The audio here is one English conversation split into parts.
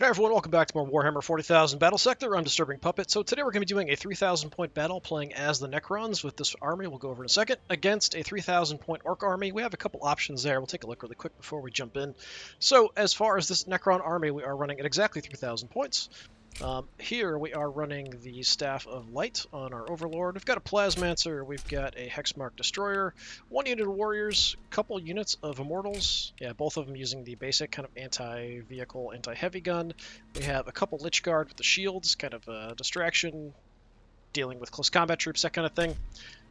Hey everyone, welcome back to more Warhammer 40,000 Battlesector. I'm DisturbingPuppet. So today we're going to be doing a 3,000 point battle playing as the Necrons with this army we'll go over in a second against a 3,000 point Ork army. We have a couple options there. We'll take a look really quick before we jump in. So as far as this Necron army, we are running at exactly 3,000 points. Here we are running the Staff of Light on our Overlord. We've got a Plasmancer, we've got a Hexmark Destroyer, one unit of Warriors, a couple units of Immortals, yeah, both of them using the basic kind of anti-vehicle, anti-heavy gun. We have a couple Lich Guard with the shields, kind of a distraction, dealing with close combat troops, that kind of thing.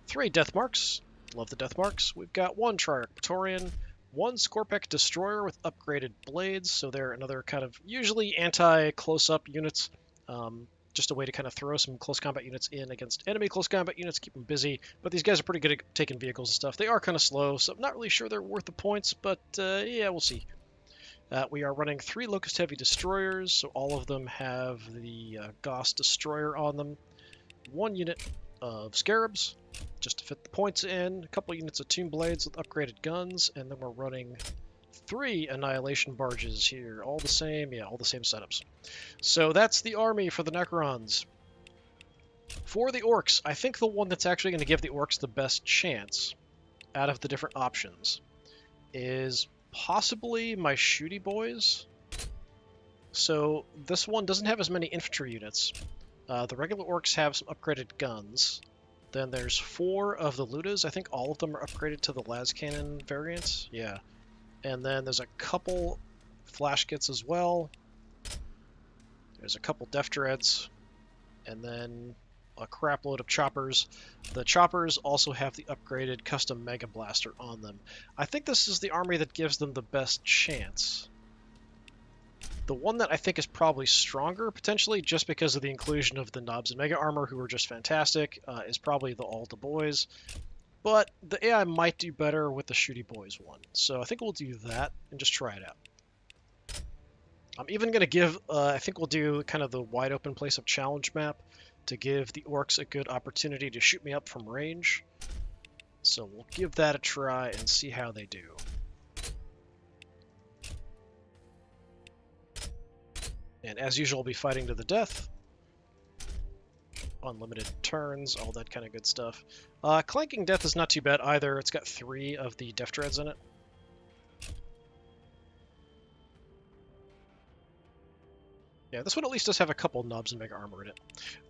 3 Death Marks, love the Death Marks. We've got 1 Triarch Praetorian, 1 Scorpek Destroyer with upgraded blades, so they're another kind of usually anti-close-up units, just a way to kind of throw some close combat units in against enemy close combat units, keep them busy, but these guys are pretty good at taking vehicles and stuff. They are kind of slow, so I'm not really sure they're worth the points, but yeah, we'll see. We are running 3 Locust Heavy Destroyers, so all of them have the Gauss Destroyer on them, 1 unit of Scarabs, just to fit the points in, a couple units of Tomb Blades with upgraded guns, and then we're running 3 Annihilation Barges here, all the same, yeah, all the same setups. So that's the army for the Necrons. For the Orks, I think the one that's actually going to give the Orks the best chance out of the different options is possibly my Shooty Boys. So this one doesn't have as many infantry units. The regular Orks have some upgraded guns. Then there's 4 of the Ludas. I think all of them are upgraded to the las cannon variant. Yeah. And then there's a couple flash kits as well. There's a couple Def Dreads. And then a crap load of choppers. The choppers also have the upgraded custom Mega Blaster on them. I think this is the army that gives them the best chance. The one that I think is probably stronger, potentially, just because of the inclusion of the Knobs and Mega Armor, who are just fantastic, is probably the Alta Boys. But the AI might do better with the Shooty Boys one. So I think we'll do that and just try it out. I'm even going to give, I think we'll do kind of the wide open place of challenge map to give the Orks a good opportunity to shoot me up from range. So we'll give that a try and see how they do. And as usual, I'll be fighting to the death. Unlimited turns, all that kind of good stuff. Clanking Death is not too bad either. It's got 3 of the Def Dreads in it. Yeah, this one at least does have a couple Knobs and Mega Armor in it.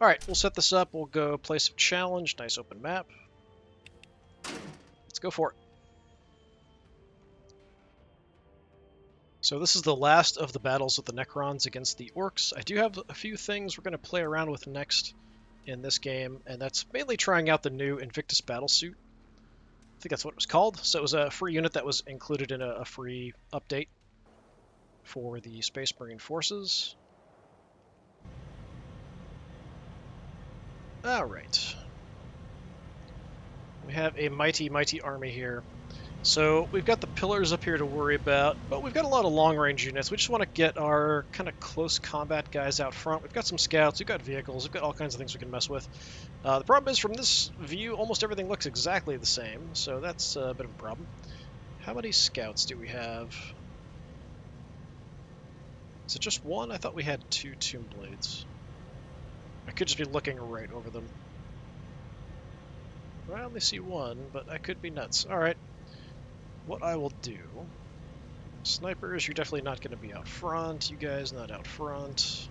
Alright, we'll set this up. We'll go place of challenge. Nice open map. Let's go for it. So this is the last of the battles with the Necrons against the Orks. I do have a few things we're going to play around with next in this game, and that's mainly trying out the new Invictus Battlesuit. I think that's what it was called. So it was a free unit that was included in a free update for the Space Marine Forces. Alright. We have a mighty, mighty army here. So we've got the pillars up here to worry about, but we've got a lot of long-range units. We just want to get our kind of close combat guys out front. We've got some scouts, we've got vehicles, we've got all kinds of things we can mess with. The problem is, from this view, almost everything looks exactly the same, so that's a bit of a problem. How many scouts do we have? Is it just 1? I thought we had 2 Tomb Blades. I could just be looking right over them. Well, I only see 1, but I could be nuts. Alright. What I will do... Snipers, you're definitely not going to be out front. You guys not out front.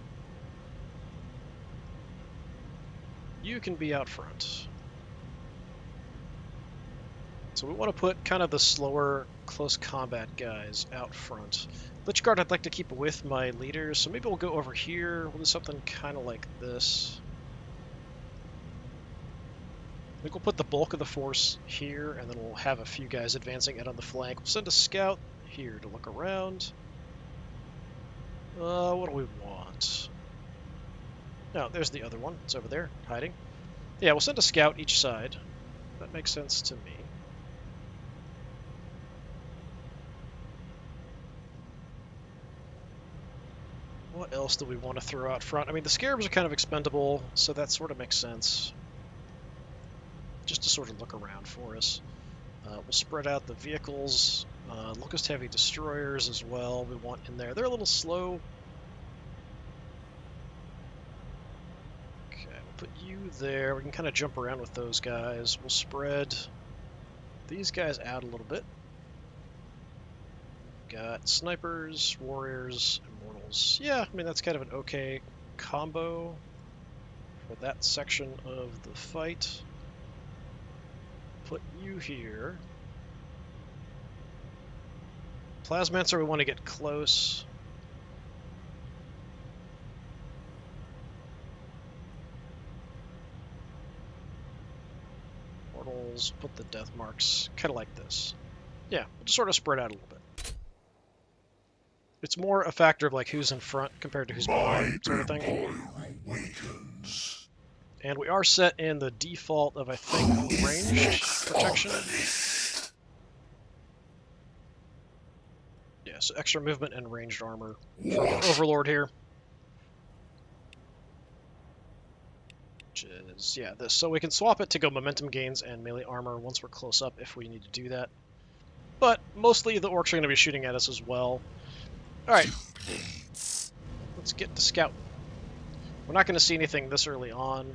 You can be out front. So we want to put kind of the slower, close combat guys out front. Lich Guard I'd like to keep with my leaders, so maybe we'll go over here. We'll do something kind of like this. I think we'll put the bulk of the force here, and then we'll have a few guys advancing in on the flank. We'll send a scout here to look around. What do we want? No, there's the other one. It's over there, hiding. Yeah, we'll send a scout each side. That makes sense to me. What else do we want to throw out front? I mean, the Scarabs are kind of expendable, so that sort of makes sense. Just to sort of look around for us. We'll spread out the vehicles. Locust Heavy Destroyers as well we want in there. They're a little slow, Put you there. We can kind of jump around with those guys. We'll spread these guys out a little bit. Got snipers, warriors, immortals. Yeah, I mean, that's kind of an okay combo for that section of the fight. Put you here. Plasmancer, we want to get close. Mortals, put the death marks kind of like this. Yeah, we'll just sort of spread out a little bit. It's more a factor of like who's in front compared to who's behind, sort of thing. And we are set in the default of, I think, ranged protection. Yeah, so extra movement and ranged armor for Overlord here. Which is, yeah, this. So we can swap it to go momentum gains and melee armor once we're close up if we need to do that. But mostly the orcs are going to be shooting at us as well. Alright, let's get to scout. We're not going to see anything this early on.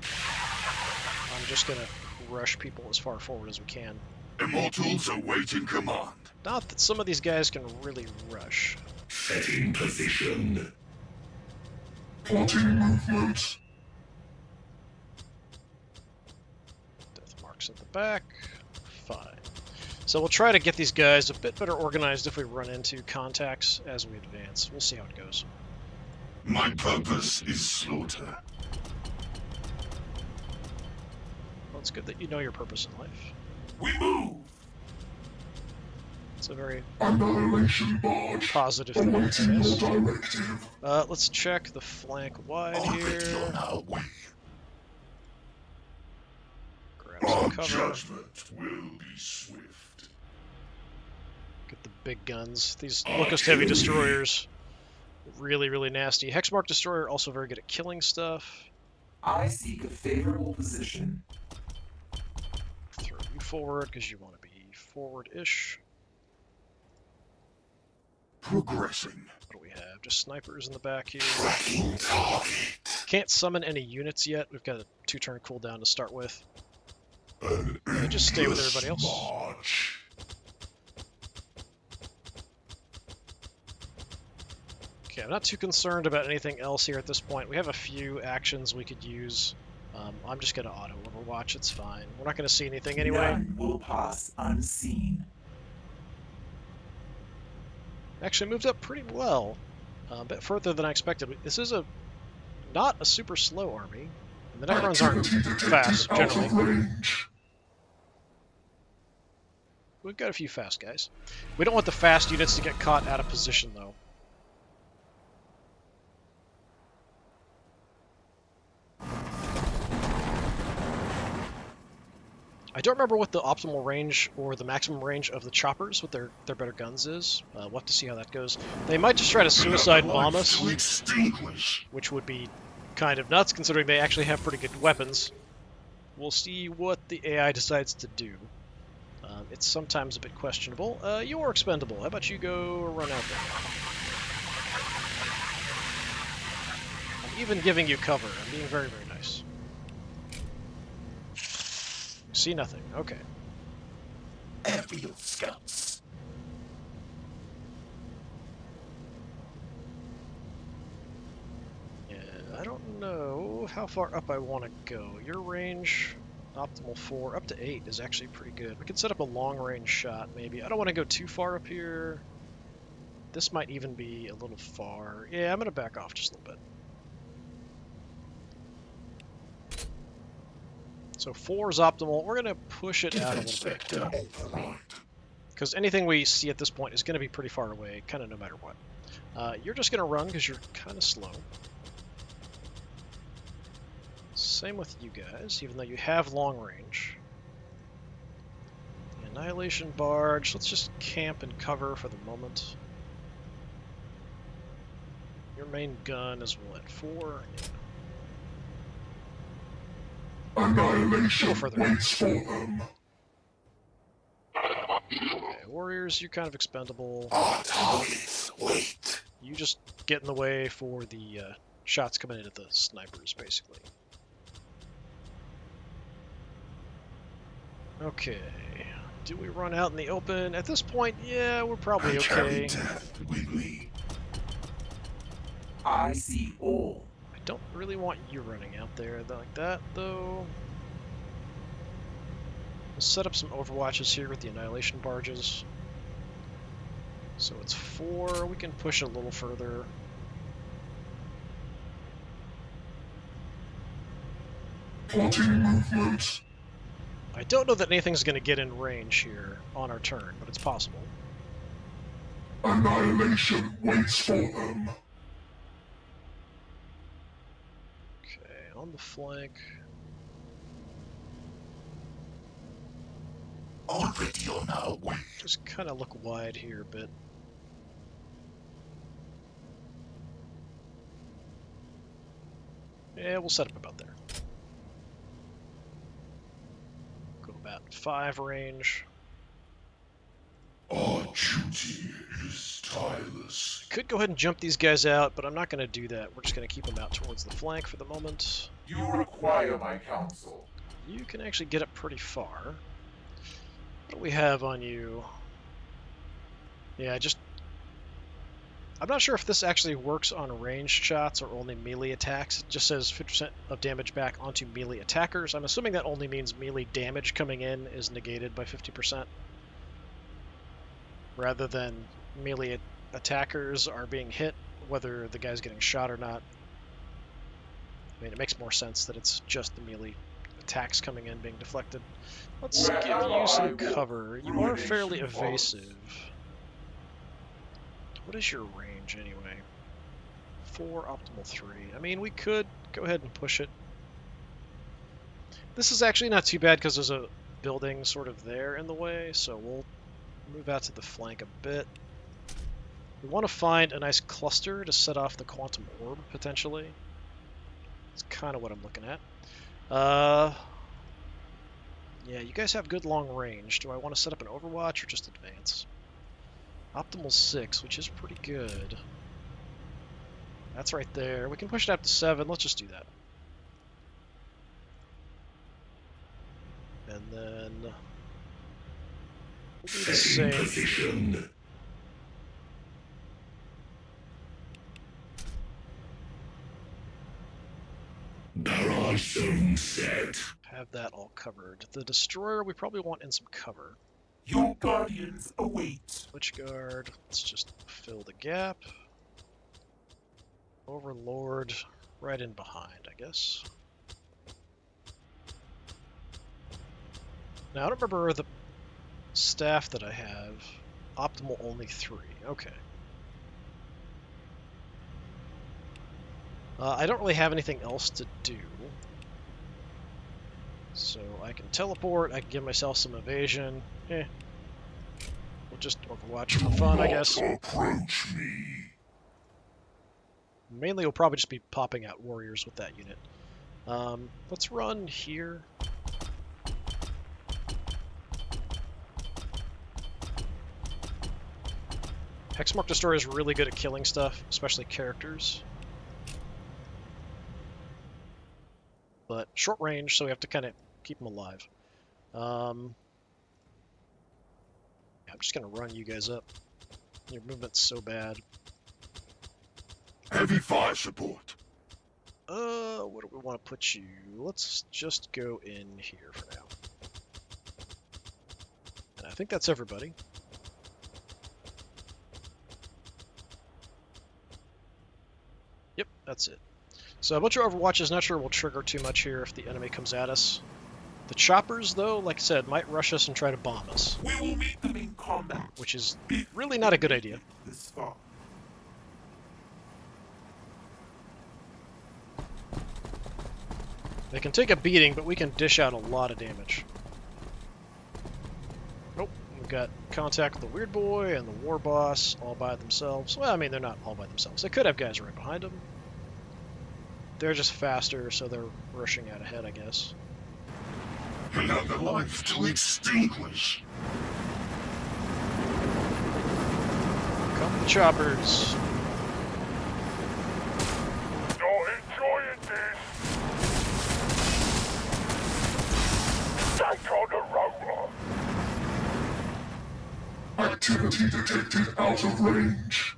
I'm just going to rush people as far forward as we can. Immortals awaiting command. Not that some of these guys can really rush. Setting position. Plotting movement. Death marks at the back. Fine. So we'll try to get these guys a bit better organized if we run into contacts as we advance. We'll see how it goes. My purpose is slaughter. Well, it's good that you know your purpose in life. We move. It's a very Annihilation barge. positive thing, I Awaiting your guess. directive. Let's check the flank wide here. On our way. Grab some Our cover. judgment will be swift. Get the big guns. These Locust Heavy Destroyers, really, really nasty. Hexmark Destroyer, also very good at killing stuff. I seek a favorable position. Throw you forward because you want to be forward-ish. Progressing. What do we have? Just snipers in the back here. Tracking target. Can't summon any units yet. We've got a 2-turn cooldown to start with. An Yeah, just stay with endless everybody else. march. Okay, I'm not too concerned about anything else here at this point. We have a few actions we could use. I'm just going to auto-overwatch. It's fine. We're not going to see anything anyway. None will pass unseen. Actually moved up pretty well. A bit further than I expected. This is not a super slow army. And the Necrons aren't Activity detected fast, out of generally. range. We've got a few fast guys. We don't want the fast units to get caught out of position, though. I don't remember what the optimal range or the maximum range of the choppers with their better guns is. We'll have to see how that goes. They might just try to suicide bomb us, To extinguish. which would be kind of nuts considering they actually have pretty good weapons. We'll see what the AI decides to do. It's sometimes a bit questionable. You're expendable. How about you go run out there? I'm even giving you cover. I'm being very, very nice. See nothing. Okay. Aerial scouts. Yeah, I don't know how far up I want to go. Your range, optimal 4, up to 8 is actually pretty good. We could set up a long-range shot, maybe. I don't want to go too far up here. This might even be a little far. Yeah, I'm going to back off just a little bit. So 4 is optimal. We're going to push it out a little bit. Sector override. Because anything we see at this point is going to be pretty far away, kind of no matter what. You're just going to run because you're kind of slow. Same with you guys, even though you have long range. The Annihilation Barge, let's just camp and cover for the moment. Your main gun is what, 4? Yeah. Annihilation Go further. waits for them. Okay, warriors, you're kind of expendable. Our targets wait. You just get in the way for the shots coming in at the snipers, basically. Okay. Do we run out in the open? At this point, yeah, we're probably I carry okay. death with me. I see all. I don't really want you running out there like that, though. We'll set up some overwatches here with the annihilation barges. So it's 4. We can push a little further. Plotting movement. I don't know that anything's going to get in range here on our turn, but it's possible. Annihilation waits for them. Okay, on the flank. Already on our way. Just kind of look wide here a bit. Yeah, we'll set up about there. Go about 5 range. Our duty is tireless. Could go ahead and jump these guys out, but I'm not going to do that. We're just going to keep them out towards the flank for the moment. You require my counsel. You can actually get up pretty far. What do we have on you? Yeah, I'm not sure if this actually works on ranged shots or only melee attacks. It just says 50% of damage back onto melee attackers. I'm assuming that only means melee damage coming in is negated by 50%. Rather than melee attackers are being hit, whether the guy's getting shot or not. I mean, it makes more sense that it's just the melee attacks coming in being deflected. Let's give you some cover. You are fairly evasive. What is your range, anyway? 4, optimal 3. I mean, we could go ahead and push it. This is actually not too bad because there's a building sort of there in the way, so we'll move out to the flank a bit. We want to find a nice cluster to set off the quantum orb, potentially. That's kind of what I'm looking at. Yeah, you guys have good long range. Do I want to set up an overwatch or just advance? Optimal 6, which is pretty good. That's right there. We can push it up to 7. Let's just do that. And then we'll do the Setting same. position. Barrage zone set. Have that all covered. The destroyer we probably want in some cover. Your guardians await. Switch guard. Let's just fill the gap. Overlord right in behind, I guess. Now I don't remember the staff that I have. Optimal only 3. Okay. I don't really have anything else to do. So I can teleport, I can give myself some evasion. We'll just overwatch for fun, I guess. Approach me. Mainly we'll probably just be popping out warriors with that unit. Let's run here. Hexmark Destroyer is really good at killing stuff, especially characters. But short range, so we have to kind of keep them alive. I'm just going to run you guys up. Your movement's so bad. Heavy fire support. What do we want to put you? Let's just go in here for now. And I think that's everybody. Yep, that's it. So a bunch of overwatches, not sure we'll trigger too much here if the enemy comes at us. The choppers, though, like I said, might rush us and try to bomb us, We will meet them in combat. which is really not a good idea. This far. They can take a beating, but we can dish out a lot of damage. Oh, we've got contact with the Weird Boy and the War Boss all by themselves. Well, I mean, they're not all by themselves. They could have guys right behind them. They're just faster, so they're rushing out ahead, I guess. Another life to extinguish. Come the choppers. Your Enemy detected out of range.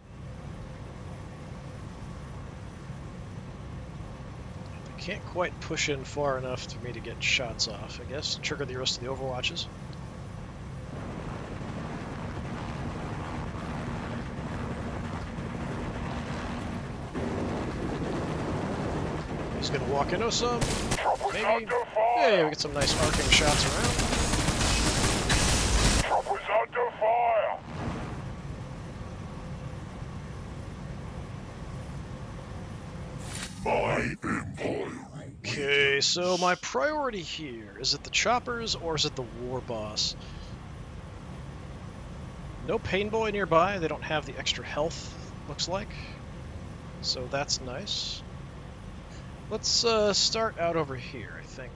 I can't quite push in far enough for me to get shots off, I guess. Trigger the rest of the overwatches. He's gonna walk into some. Maybe. Hey, we get some nice arcing shots around. Troopers under fire! My empire. Okay, so my priority here, is it the choppers or is it the war boss? No pain boy nearby, they don't have the extra health, looks like. So that's nice. Let's start out over here, I think.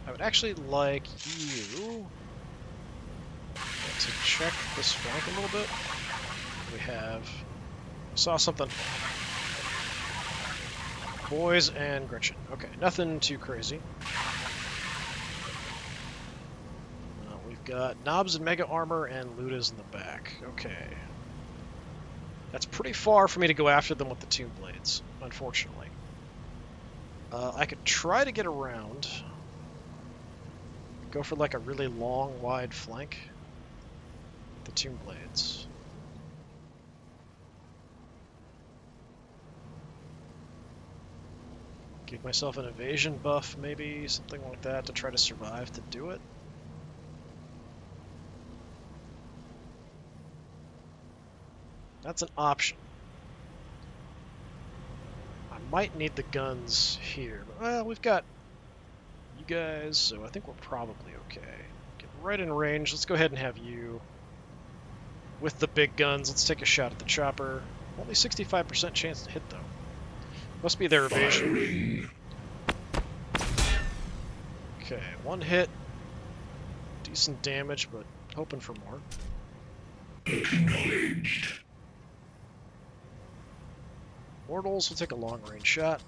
I would actually like you to check this flank a little bit. We have... saw something. Boys and Gretchen. Okay, nothing too crazy. We've got Knobs and Mega Armor and Ludas in the back. Okay. That's pretty far for me to go after them with the Tomb Blades, unfortunately. I could try to get around. Go for like a really long, wide flank. The Tomb Blades. Give myself an evasion buff, maybe, something like that, to try to survive to do it. That's an option. I might need the guns here. But, well, we've got you guys, so I think we're probably okay. Get right in range. Let's go ahead and have you. With the big guns, let's take a shot at the chopper. Only 65% chance to hit, though. Must be their evasion. Okay, one hit. Decent damage, but hoping for more. Acknowledged. Mortals will take a long-range shot.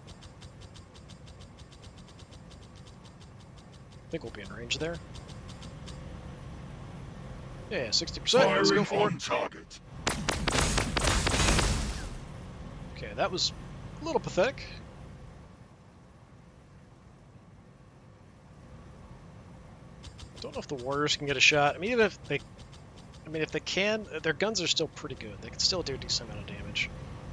I think we'll be in range there. Yeah, 60%. Let's go for it. Target. Okay, that was a little pathetic. Don't know if the warriors can get a shot. I mean, even if they, if they can, their guns are still pretty good. They can still do a decent amount of damage.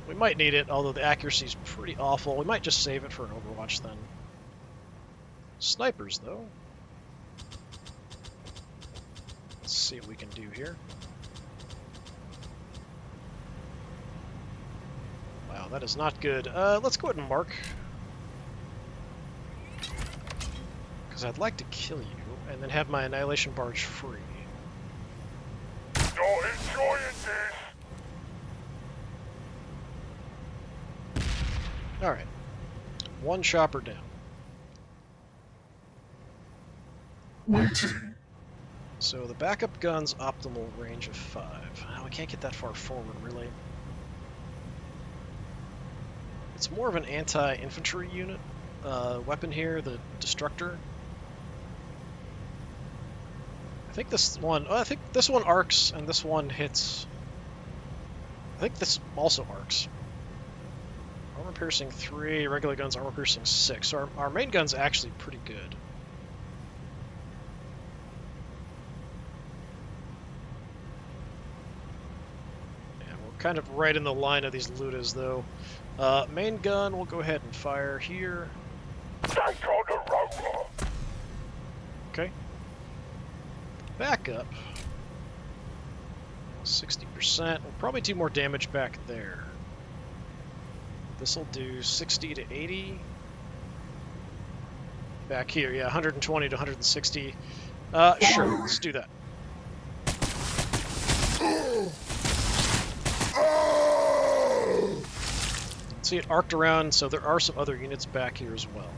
We might need it, although the accuracy is pretty awful. We might just save it for an Overwatch then. Snipers, though. Let's see what we can do here. Wow, that is not good. Let's go ahead and mark. Because I'd like to kill you, and then have my Annihilation Barge free. You're enjoying this! Alright. One chopper down. Waiting. So the backup gun's optimal range of 5. Oh, I can't get that far forward, really. It's more of an anti-infantry unit weapon here, the Destructor. I think this one arcs, and this one hits. I think this also arcs. Armor piercing 3, regular guns armor piercing 6. So our main gun's actually pretty good. Kind of right in the line of these Ludas, though. Main gun, we'll go ahead and fire here. Take on the roller! Okay. Back up. 60%. We'll probably do more damage back there. This will do 60 to 80. Back here, yeah, 120 to 160. Sure, let's do that. See, it arced around, so there are some other units back here as well.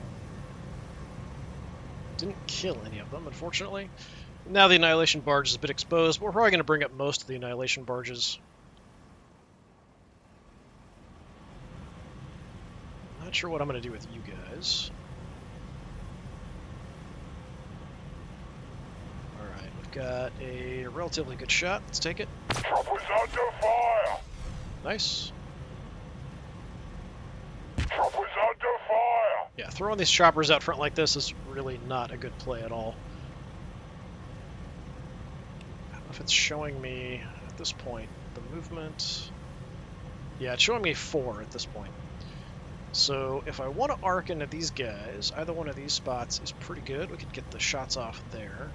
Didn't kill any of them, unfortunately. Now the Annihilation Barge is a bit exposed, but we're probably going to bring up most of the Annihilation Barges. Not sure what I'm going to do with you guys. Alright, we've got a relatively good shot. Let's take it. Choppers under fire! Nice. Choppers under fire! Yeah, throwing these choppers out front like this is really not a good play at all. I don't know if it's showing me at this point the movement. Yeah, it's showing me 4 at this point. So if I want to arc into these guys, either one of these spots is pretty good. We could get the shots off there.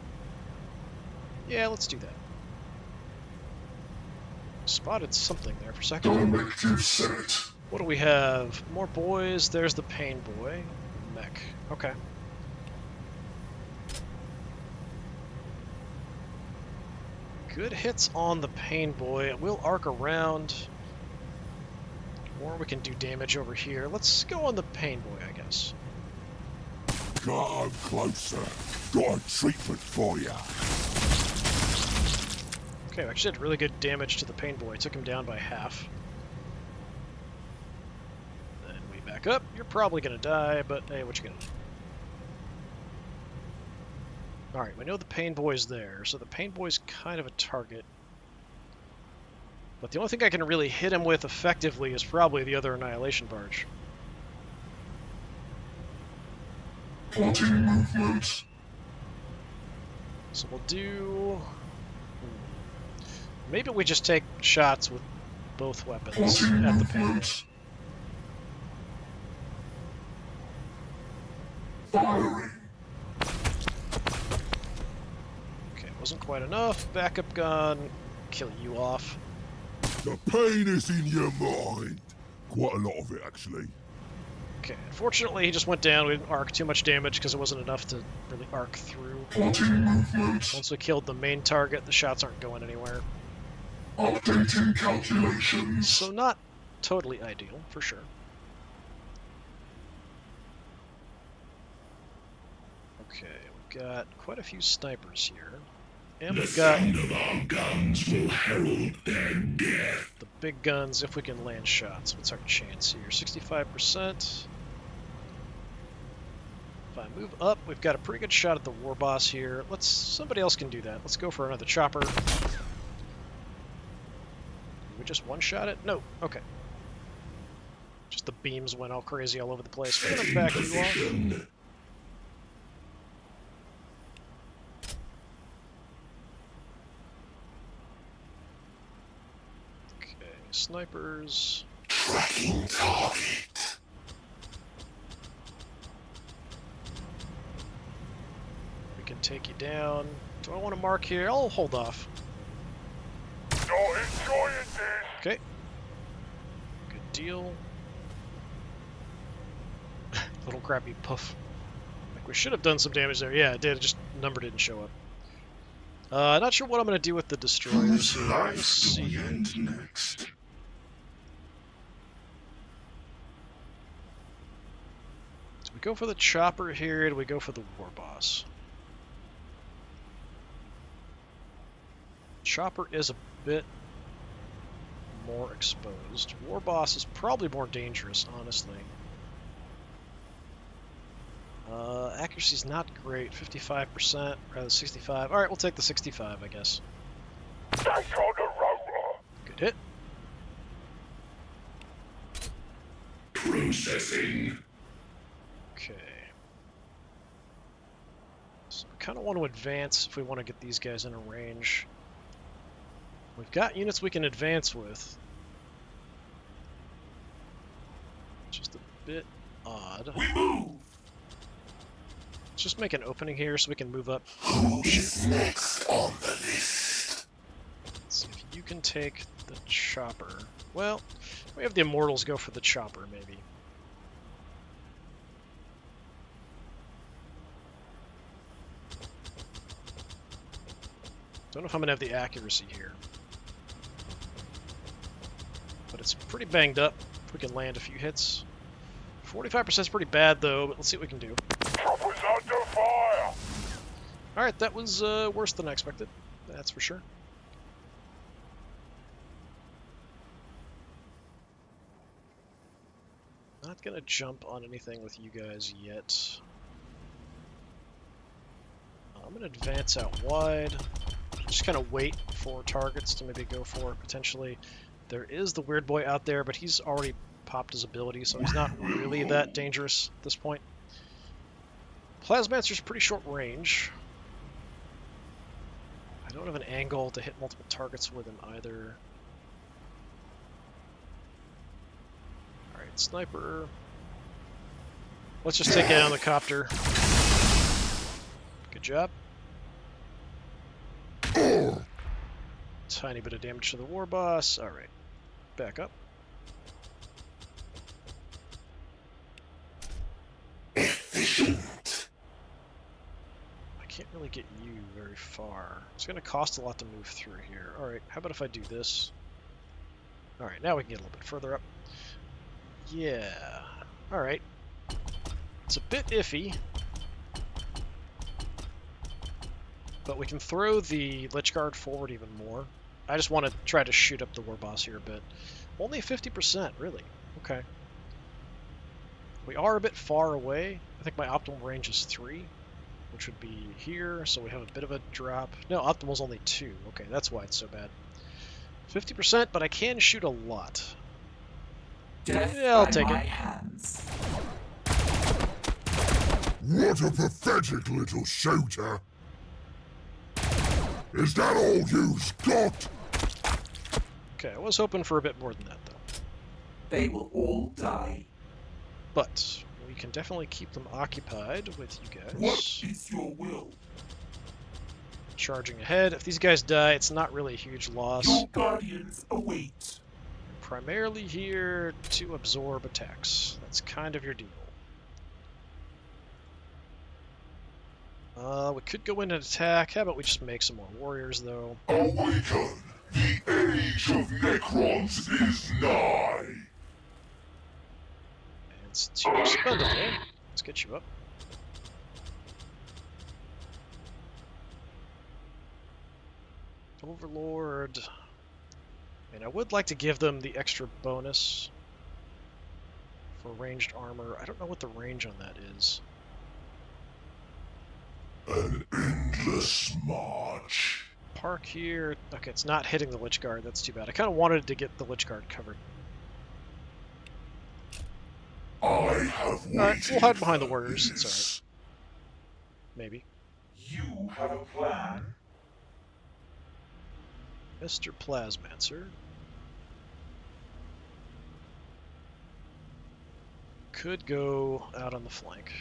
Yeah, let's do that. Spotted something there for a second. Directive set. What do we have? More boys. There's the pain boy. Mech. Okay. Good hits on the pain boy. We'll arc around. Or we can do damage over here. Let's go on the pain boy, I guess. Come closer. Got a treatment for ya. Okay, we actually did really good damage to the pain boy. Took him down by half. Then we back up. You're probably gonna die, but hey, what you gonna do? Alright, we know the pain boy's there, so the pain boy's kind of a target. But the only thing I can really hit him with effectively is probably the other Annihilation Barge. Plotting movement. So we'll do... Maybe we just take shots with both weapons Plotting at the pain boy. movement. Firing. Okay, wasn't quite enough. Backup gun. Kill you off. The pain is in your mind. Quite a lot of it, actually. Okay, unfortunately he just went down. We didn't arc too much damage because it wasn't enough to really arc through. Plotting movement. Once we killed the main target, the shots aren't going anywhere. Updating calculations. So not totally ideal, for sure. Okay, we've got quite a few snipers here. And we've got of our guns will herald their death. the big guns if we can land shots. What's our chance here? 65%. If I move up, we've got a pretty good shot at the war boss here. Somebody else can do that. Let's go for another chopper. We just one-shot it? No. Okay. Just the beams went all crazy all over the place. We're gonna back you off. Position. Okay, snipers. Tracking target. We can take you down. Do I want to mark here? I'll hold off. Not enjoying this. Okay. Good deal. Little crappy puff. Like we should have done some damage there. Yeah, it did. Just number didn't show up. Not sure what I'm going to do with the destroyers Whose here. Let's life do see. we end next? Do we go for the chopper here? Or do we go for the war boss? Chopper is a bit more exposed. War boss is probably more dangerous, honestly. Accuracy's not great. 55%, rather 65. Alright, we'll take the 65, I guess. Take on the rotor. Good hit. Processing. Okay. So we kind of want to advance if we want to get these guys in a range. We've got units we can advance with. Just a bit odd. We move. Let's just make an opening here so we can move up. Who is next on the list? Let's see if you can take the chopper. Well, we have the Immortals go for the chopper, maybe. Don't know if I'm going to have the accuracy here. But it's pretty banged up. If we can land a few hits. 45% is pretty bad, though, but let's see what we can do. Choppers under fire. Alright, that was worse than I expected. That's for sure. Not going to jump on anything with you guys yet. I'm going to advance out wide. Just kind of wait for targets to maybe go for potentially. There is the weird boy out there, but he's already popped his ability, so he's not really that dangerous at this point. Plasmancer's pretty short range. I don't have an angle to hit multiple targets with him either. Alright, sniper. Let's just take it on the copter. Good job. Tiny bit of damage to the war boss. Alright, back up. Efficient. I can't really get you very far. It's going to cost a lot to move through here. Alright, how about if I do this? Alright, now we can get a little bit further up. Yeah. Alright. It's a bit iffy. But we can throw the Lich Guard forward even more. I just want to try to shoot up the war boss here a bit. Only 50%, really. Okay. We are a bit far away. I think my optimal range is 3, which would be here, so we have a bit of a drop. No, optimal's only 2. Okay, that's why it's so bad. 50%, but I can shoot a lot. Death Yeah, I'll by take my it. hands. What a pathetic little shooter! Is that all you've got? Okay, I was hoping for a bit more than that, though. They will all die. But we can definitely keep them occupied with you guys. What is your will? Charging ahead. If these guys die, it's not really a huge loss. Your guardians await. Primarily here to absorb attacks. That's kind of your deal. We could go in and attack. How about we just make some more warriors, though? Awaken! The age of Necrons is nigh! And since you're expendable, let's get you up. Overlord. I mean, I would like to give them the extra bonus for ranged armor. I don't know what the range on that is. An endless march. Park here. Okay, it's not hitting the Lich Guard. That's too bad. I kind of wanted to get the Lich Guard covered. I have waited. Alright, we'll hide behind the warriors. for It's this. alright. Maybe. You have a plan. Mr. Plasmancer. Could go out on the flank.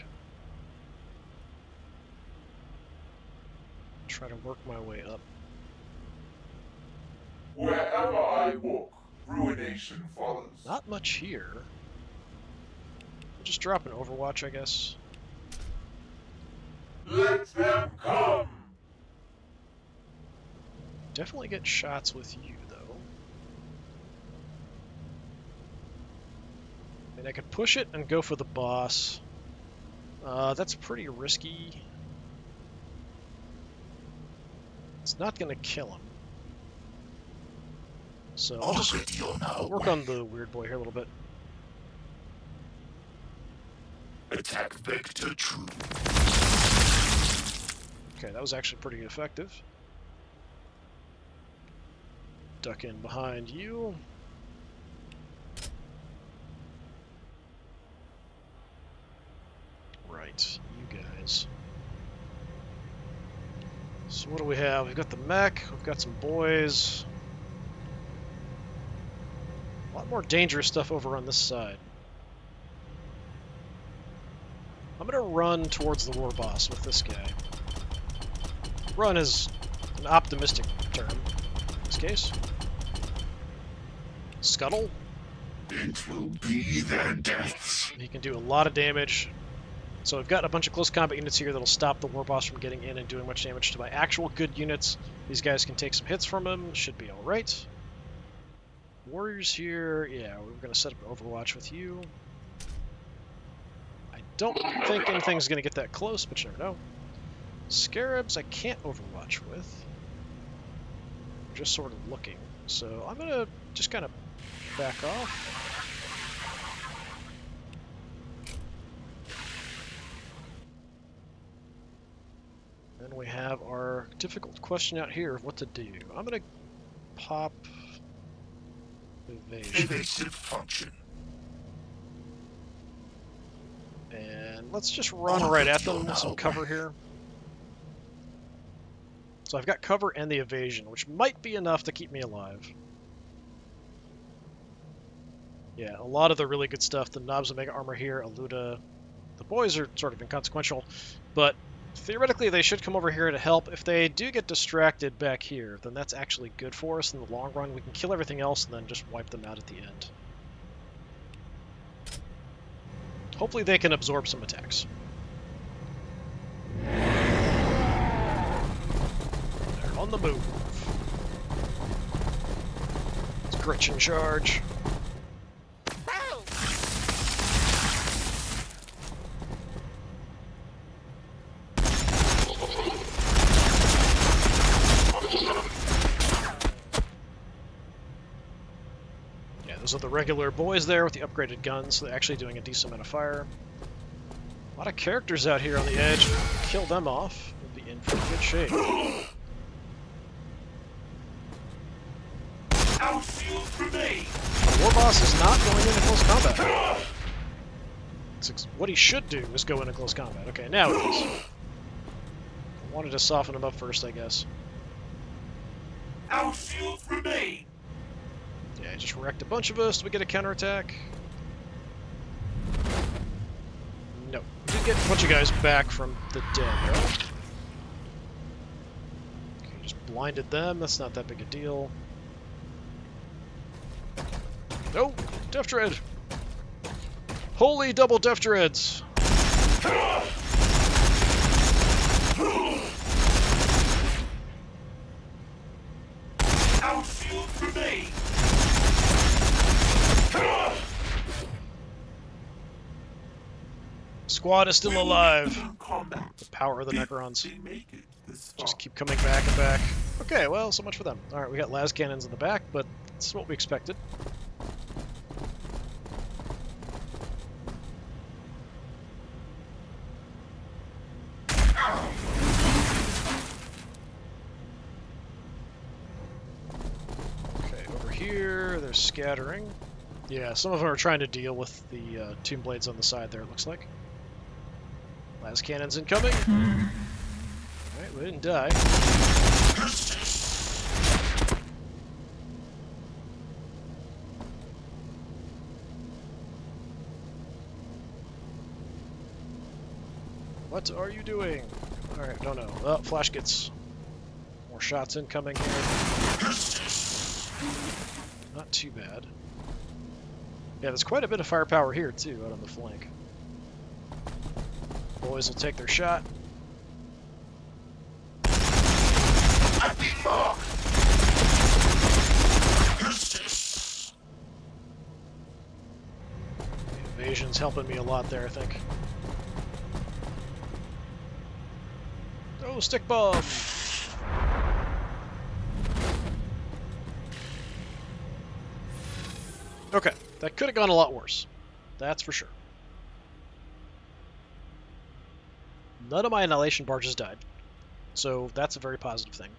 Try to work my way up. Wherever I walk, ruination follows. Not much here. We'll just drop an Overwatch, I guess. Let them come! Definitely get shots with you, though. I mean, I could push it and go for the boss. That's pretty risky. It's not going to kill him. So I'll just work on the weird boy here a little bit. Attack vector true. Okay, that was actually pretty effective. Duck in behind you. Right, you guys. So what do we have? We've got the mech, we've got some boys. A lot more dangerous stuff over on this side. I'm gonna run towards the war boss with this guy. Run is an optimistic term in this case. Scuttle. It will be their deaths. He can do a lot of damage. So I've got a bunch of close combat units here that'll stop the war boss from getting in and doing much damage to my actual good units. These guys can take some hits from him. Should be alright. Warriors here. Yeah, we're going to set up an Overwatch with you. I don't think anything's going to get that close, but you never know. Scarabs I can't Overwatch with. I'm just sort of looking. So I'm going to just kind of back off. Then we have our difficult question out here of what to do. I'm gonna pop evasion. Evasive function. And let's just run right at them with some cover here. So I've got cover and the evasion, which might be enough to keep me alive. Yeah, a lot of the really good stuff, the Knobs Omega Armor here, Aluda, the boys are sort of inconsequential, but theoretically they should come over here to help. If they do get distracted back here, then that's actually good for us in the long run. We can kill everything else and then just wipe them out at the end. Hopefully they can absorb some attacks. They're on the move. It's Gretchen charge. So the regular boys there with the upgraded guns, so they're actually doing a decent amount of fire. A lot of characters out here on the edge. Kill them off. We'll be in pretty good shape. Outfield for me. The war boss is not going into close combat. What he should do is go into close combat. Okay, now it is. I wanted to soften him up first, I guess. Outfield for me. Yeah, he just wrecked a bunch of us. Do we get a counterattack? No. We did get a bunch of guys back from the dead, though. Okay, just blinded them. That's not that big a deal. No! Death Dread! Holy double Death Dreads! Outfield for me. Squad is still alive. Combat. The power of the Necrons. They make it this far. Just keep coming back and back. Okay, well, so much for them. Alright, we got las cannons in the back, but that's what we expected. Okay, over here, they're scattering. Yeah, some of them are trying to deal with the Tomb Blades on the side there, it looks like. Las cannons incoming. Alright, we didn't die. What are you doing? Alright, don't know. Oh, flash gets more shots incoming here. Not too bad. Yeah, there's quite a bit of firepower here, too, out on the flank. Boys will take their shot. The evasion's helping me a lot there, I think. Oh, stick bomb! Okay, that could have gone a lot worse. That's for sure. None of my annihilation barges died, so that's a very positive thing.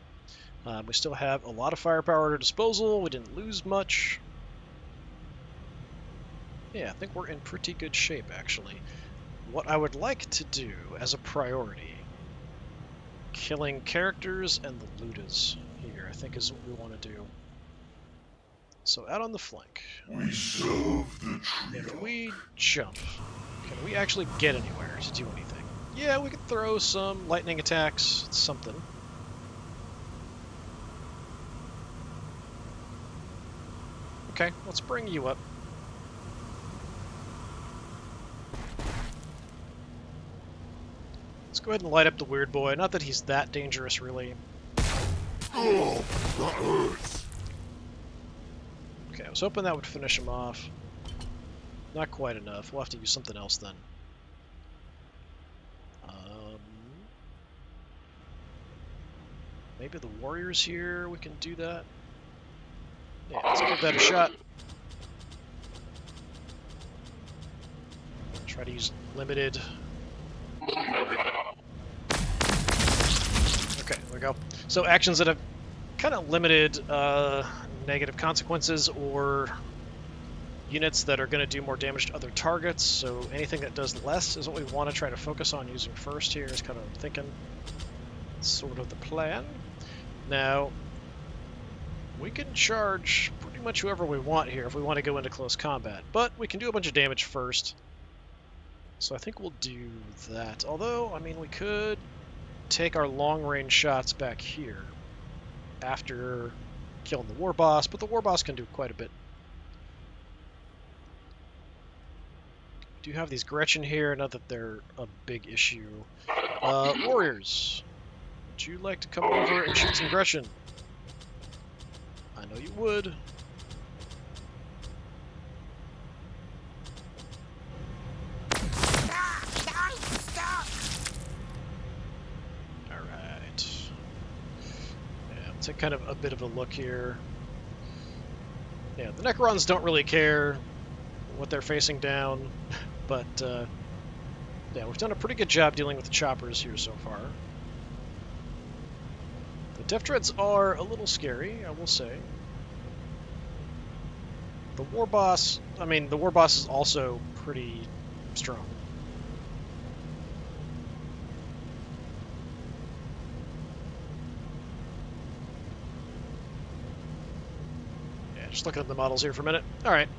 We still have a lot of firepower at our disposal. We didn't lose much. Yeah, I think we're in pretty good shape, actually. What I would like to do as a priority, killing characters and the Ludas here, I think is what we want to do. So out on the flank. We serve the If trio. we jump, can we actually get anywhere to do anything? Yeah, we could throw some lightning attacks, something. Okay, let's bring you up. Let's go ahead and light up the weird boy. Not that he's that dangerous, really. Oh, that hurts. Okay, I was hoping that would finish him off. Not quite enough. We'll have to use something else then. Maybe the warriors here, we can do that. Yeah, let's give that a shot. Try to use limited. Okay, we're we go. So actions that have kind of limited negative consequences or units that are going to do more damage to other targets. So anything that does less is what we want to try to focus on using first here is kind of thinking. Sort of the plan. Now, we can charge pretty much whoever we want here if we want to go into close combat, but we can do a bunch of damage first. So I think we'll do that. Although, I mean, we could take our long-range shots back here after killing the war boss, but the war boss can do quite a bit. We do have these Gretchen here, not that they're a big issue. Warriors, would you like to come over and shoot some Gretchen? I know you would. Alright. Yeah, we'll take kind of a bit of a look here. Yeah, the Necrons don't really care what they're facing down, but yeah, we've done a pretty good job dealing with the choppers here so far. The Death Dreads are a little scary, I will say. The War Boss, I mean, the War Boss is also pretty strong. Yeah, just looking at the models here for a minute. Alright.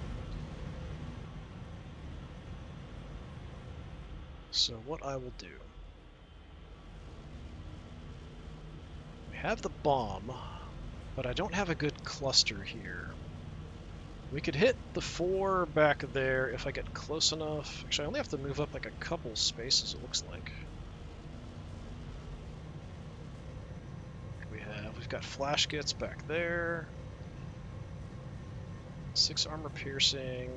So what I will do... We have the bomb, but I don't have a good cluster here. We could hit the 4 back there if I get close enough. Actually, I only have to move up like a couple spaces, it looks like. We've got flash gets back there. 6 armor piercing.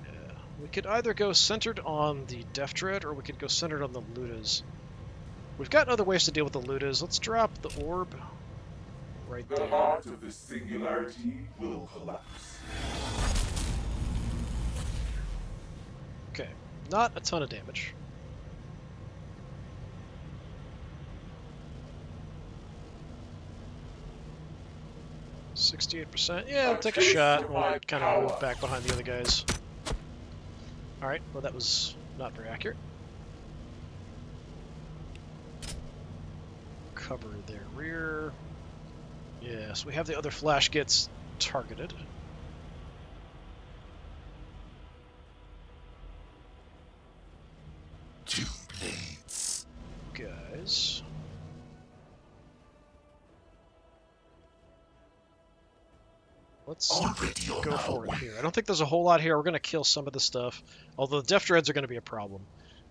Yeah, we could either go centered on the Death Dread or we could go centered on the Ludas. We've got other ways to deal with the Ludas. Let's drop the orb right there. The heart of the singularity will collapse. Okay, not a ton of damage. %. Yeah, I'll take a shot and we'll kind of move back behind the other guys. Alright, well that was not very accurate. Cover their rear. Yes, we have the other flash gets targeted. Two blades. Guys. Let's go for it here. I don't think there's a whole lot here. We're going to kill some of the stuff, although the Death Dreads are going to be a problem.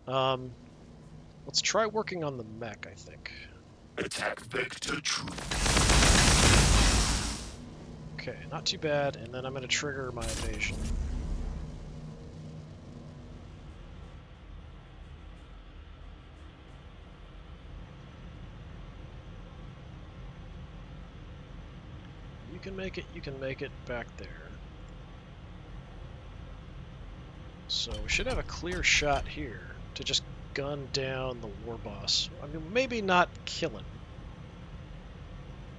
Let's try working on the mech, I think. Attack vector true. Okay, not too bad, and then I'm going to trigger my evasion. You can make it back there. So we should have a clear shot here to just gun down the war boss. I mean, maybe not kill him.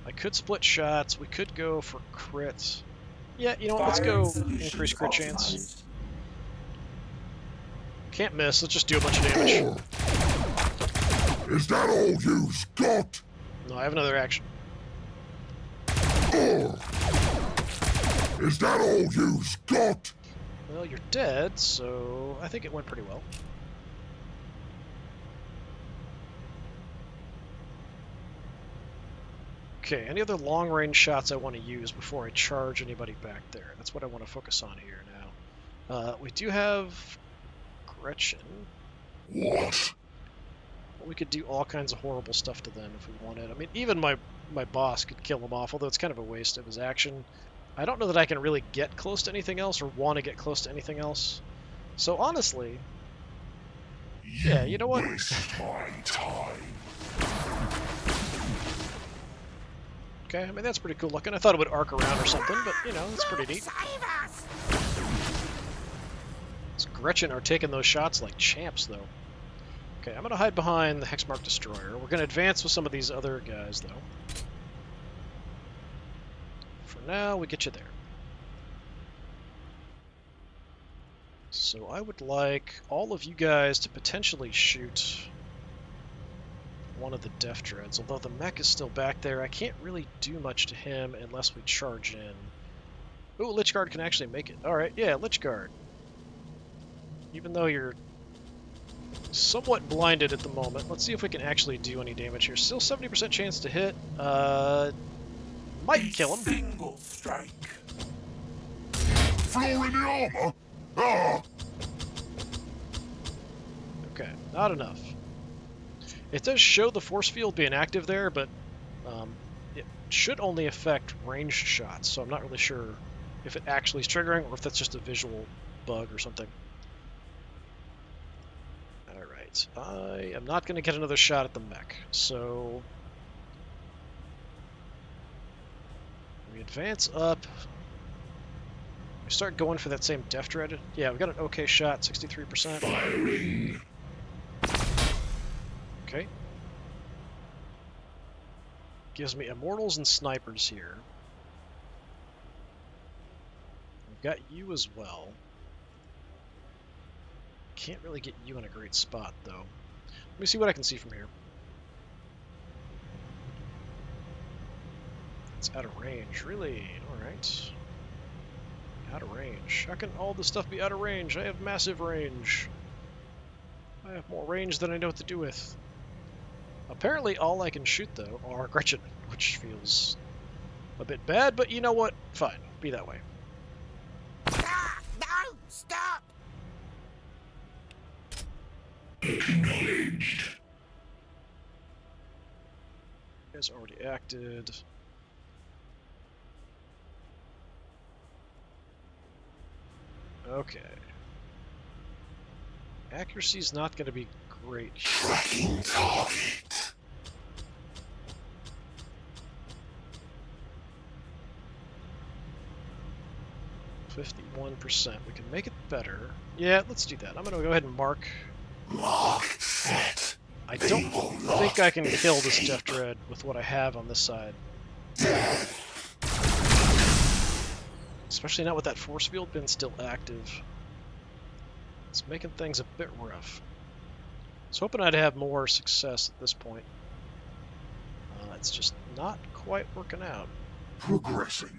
I could split shots. We could go for crits. Yeah, you know what? Let's go increase crit chance. Can't miss. Let's just do a bunch of damage. Is that all you've got? No, I have another action. Is that all you've got? Well, you're dead, so I think it went pretty well. Okay, any other long-range shots I want to use before I charge anybody back there? That's what I want to focus on here now. We do have Gretchen. What? We could do all kinds of horrible stuff to them if we wanted. I mean, even my boss could kill him off, although it's kind of a waste of his action. I don't know that I can really get close to anything else or want to get close to anything else. So honestly, yeah, you know what? Waste my time. Okay, I mean, that's pretty cool looking. I thought it would arc around or something, but, you know, that's pretty neat. Let's Gretchen are taking those shots like champs, though. Okay, I'm going to hide behind the Hexmark Destroyer. We're going to advance with some of these other guys, though. For now, we get you there. So I would like all of you guys to potentially shoot one of the Death Dreads, although the mech is still back there. I can't really do much to him unless we charge in. Ooh, Lich Guard can actually make it. Alright, yeah, Lich Guard. Even though you're somewhat blinded at the moment, let's see if we can actually do any damage here. Still 70% chance to hit. Might kill him. Single strike. Flaw in the armor? Ah! Okay, not enough. It does show the force field being active there, but it should only affect ranged shots, so I'm not really sure if it actually is triggering or if that's just a visual bug or something. Alright, I am not going to get another shot at the mech, so we advance up. We start going for that same Death Dread. Yeah, we got an okay shot, 63%. Firing. Okay. Gives me Immortals and Snipers here. We've got you as well. Can't really get you in a great spot, though. Let me see what I can see from here. It's out of range, really? Alright. Out of range. How can all this stuff be out of range? I have massive range. I have more range than I know what to do with. Apparently all I can shoot, though, are Gretchen, which feels a bit bad, but you know what? Fine. Be that way. Ah, no! Stop! Acknowledged. You guys already acted. Okay. Accuracy's not going to be great here. Tracking target. %51%. We can make it better. Yeah, let's do that. I'm going to go ahead and mark. Mark set. I don't think I can kill this Death Dread with what I have on this side. Especially not with that force field bin still active. It's making things a bit rough. I was hoping I'd have more success at this point. It's just not quite working out. Progressing.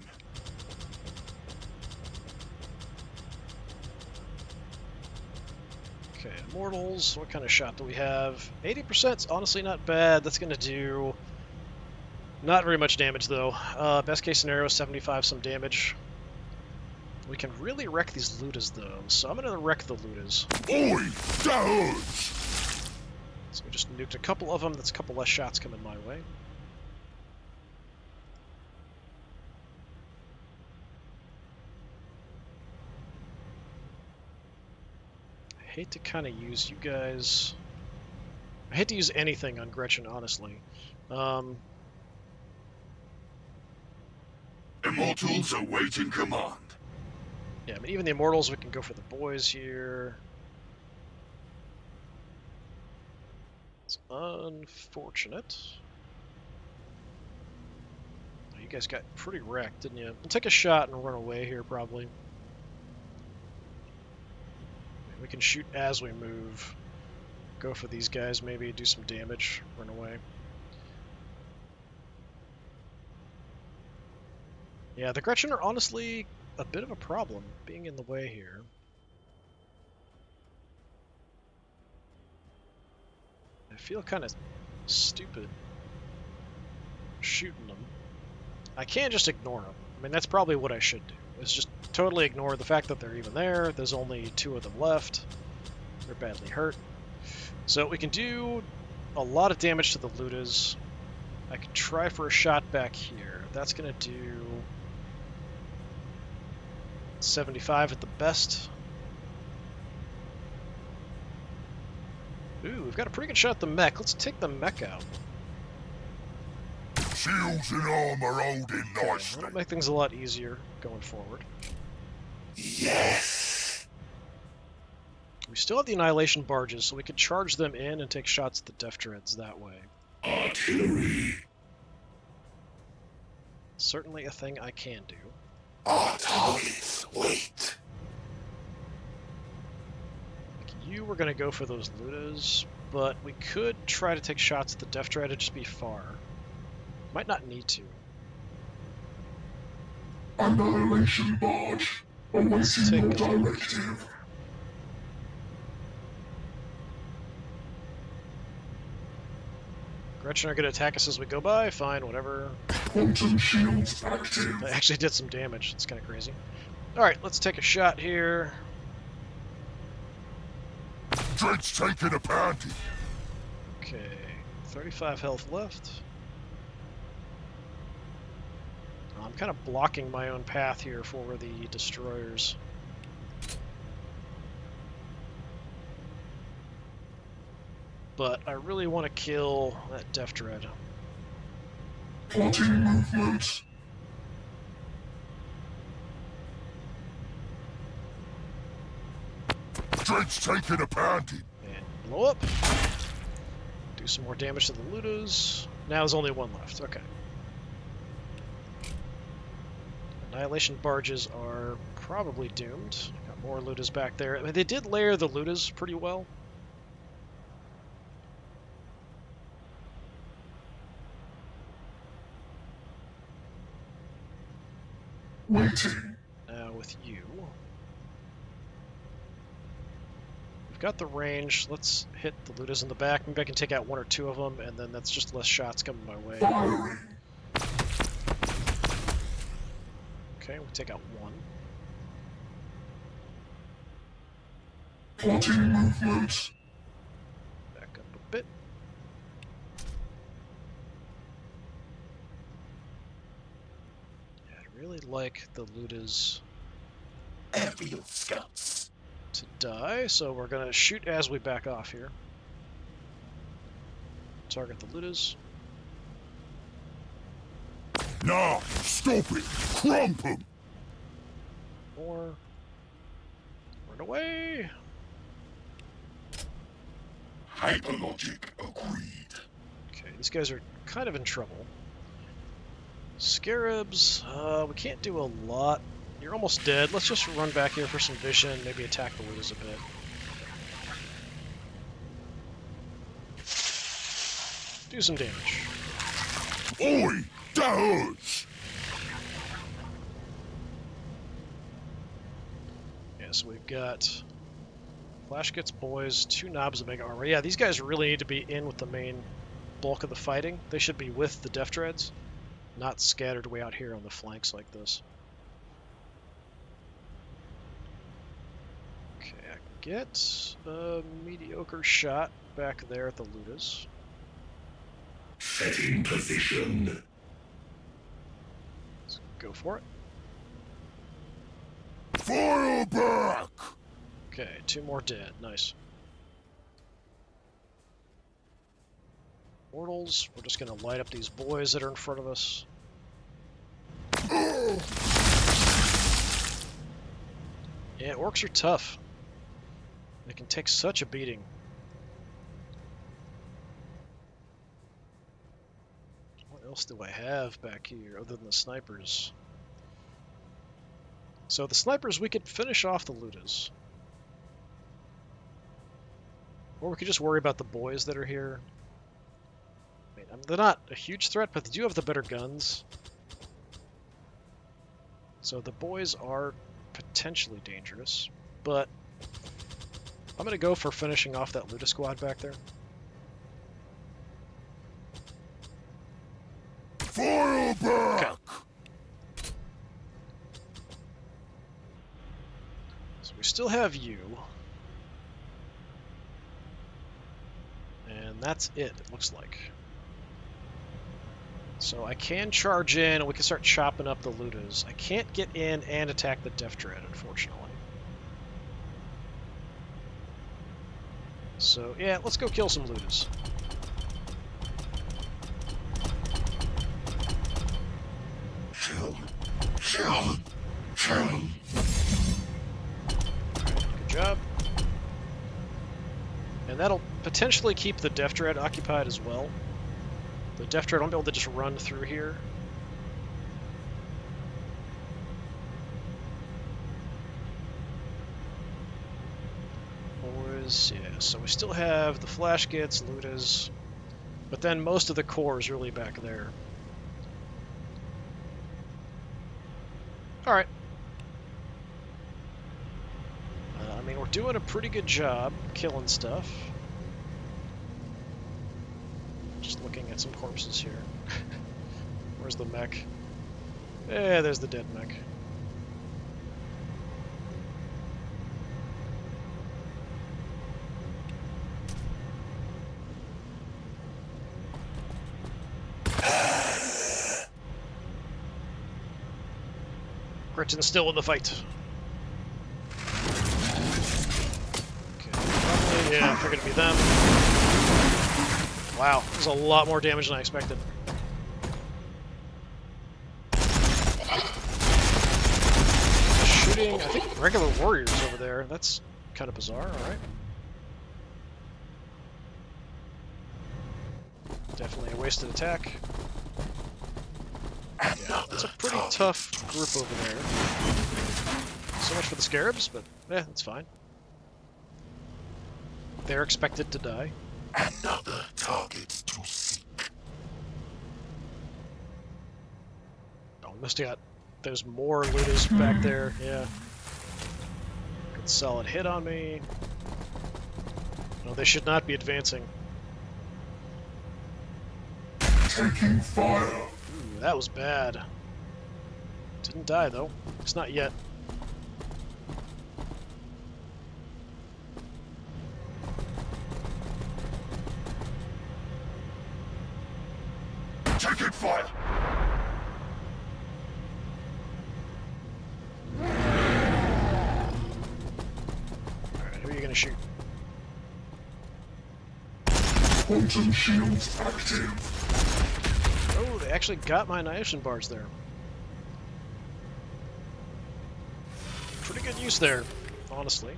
Okay, Immortals, what kind of shot do we have? 80%'s honestly not bad. That's going to do not very much damage, though. Best case scenario, 75 some damage. We can really wreck these Ludas, though, so I'm going to wreck the Ludas. Oi! That hurts! So we just nuked a couple of them. That's a couple less shots coming my way. I hate to kind of use you guys. I hate to use anything on Gretchen, honestly. Immortals awaiting command. Yeah, I mean, even the Immortals, we can go for the boys here. It's unfortunate. Oh, you guys got pretty wrecked, didn't you? We'll take a shot and run away here, probably. We can shoot as we move. Go for these guys, maybe do some damage, run away. Yeah, the Gretchen are honestly a bit of a problem being in the way here. I feel kind of stupid shooting them. I can't just ignore them. I mean, that's probably what I should do, is just totally ignore the fact that they're even there. There's only 2 of them left. They're badly hurt. So we can do a lot of damage to the Ludas. I could try for a shot back here. That's going to do 75 at the best. Ooh, we've got a pretty good shot at the mech. Let's take the mech out. Shields and armor holding Okay, nicely. that'll make things a lot easier going forward. Yes. We still have the Annihilation barges, so we could charge them in and take shots at the Death Dreads that way. Artillery. Certainly a thing I can do. Our targets wait. You were going to go for those Ludas, but we could try to take shots at the Death Dread and just be far. Might not need to. Annihilation barge. Awaiting your directive. Gretchen are going to attack us as we go by. Fine, whatever. Quantum shields active. They actually did some damage. It's kind of crazy. Alright, let's take a shot here. Dread's taking a pounding. Okay, 35 health left. I'm kind of blocking my own path here for the destroyers. But I really want to kill that Death Dread. Plotting movement. Dread's taking a pounding. And blow up. Do some more damage to the Ludas. Now there's only one left. Okay. Annihilation barges are probably doomed. Got more Ludas back there. I mean, they did layer the Ludas pretty well. Waiting. Now with you. We've got the range. Let's hit the Ludas in the back. Maybe I can take out one or two of them, and then that's just less shots coming my way. Firing. Okay, we'll take out one. Plotting movement. Back up a bit. Yeah, I'd really like the Ludas Aerial scouts. to die, so we're going to shoot as we back off here. Target the Ludas. Nah, stop it. Crump 'em. More. Run away. Hyperlogic agreed. Okay, these guys are kind of in trouble. Scarabs, we can't do a lot. You're almost dead. Let's just run back here for some vision, maybe attack the Ludas a bit. Do some damage. Oi, that hurts. Yeah, so we've got Flash gets boys, 2 knobs of mega armor. Yeah, these guys really need to be in with the main bulk of the fighting. They should be with the Death Dreads, not scattered way out here on the flanks like this. Okay, I can get a mediocre shot back there at the Ludas. Setting position. Let's go for it. Fire back. Okay, 2 more dead. Nice. Mortals, we're just going to light up these boys that are in front of us. Yeah, orcs are tough. They can take such a beating. What else do I have back here other than the snipers? So the snipers, we could finish off the Ludas. Or we could just worry about the boys that are here. I mean, they're not a huge threat, but they do have the better guns. So the boys are potentially dangerous, but I'm going to go for finishing off that Luda squad back there. Fire back. Okay. So we still have you. And that's it looks like. So I can charge in, and we can start chopping up the Ludas. I can't get in and attack the Death Dread, unfortunately. So, yeah, let's go kill some Ludas. Kill. Good job. And that'll potentially keep the Death Dread occupied as well. The Death Dread won't be able to just run through here. Boys, yeah, so we still have the Flash Gits, Ludas, but then most of the core is really back there. Alright. I mean, we're doing a pretty good job killing stuff. Just looking at some corpses here. Where's the mech? Yeah, there's the dead mech. Gretchen's still in the fight. Okay, probably, yeah, I figured it'd be them. Wow, there's a lot more damage than I expected. Shooting, I think, regular warriors over there. That's kind of bizarre, alright. Definitely a wasted attack. Yeah, it's a pretty tough group over there. So much for the scarabs, but yeah, that's fine. They're expected to die. Another target to seek. Oh, we must have got there's more looters back there. Yeah. Good solid hit on me. No, they should not be advancing. Taking fire. Ooh, that was bad. Didn't die though. It's not yet. Taking fire. Alright, who are you gonna shoot? Quantum shields active. Oh, they actually got my annihilation bars there. Pretty good use there, honestly.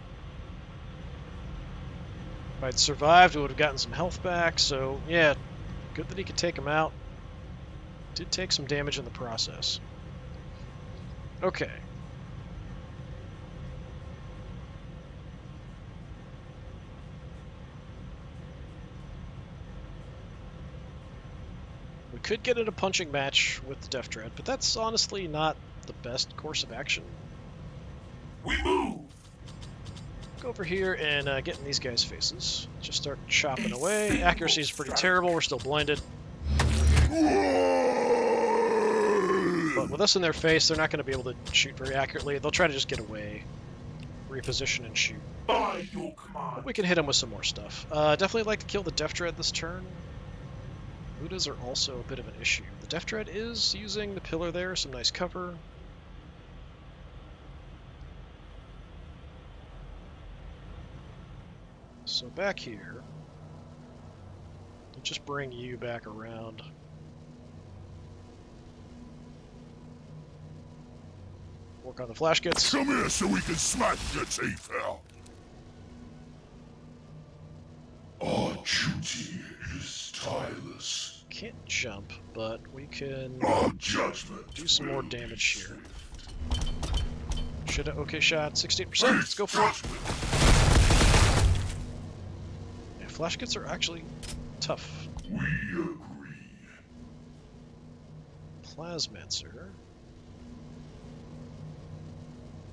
If I'd survived, we would have gotten some health back, so yeah, good that he could take him out. Did take some damage in the process. Okay. We could get in a punching match with the Death Dread, but that's honestly not the best course of action. We move. Go over here and get in these guys' faces. Just start chopping away. Accuracy is pretty terrible. We're still blinded. But with us in their face, they're not going to be able to shoot very accurately. They'll try to just get away, reposition, and shoot. By your command. But we can hit them with some more stuff. Definitely like to kill the Death Dread this turn. Ludas are also a bit of an issue. The Death Dread is using the pillar there, some nice cover. So back here, we'll just bring you back around. Work on the flash kits. Come here so we can smash your teeth out. Our duty is tireless. Can't jump, but we can Our judgment. do some more damage here. Should have okay shot, 68%. Let's go for it. Yeah, flash kits are actually tough. We agree. Plasmancer.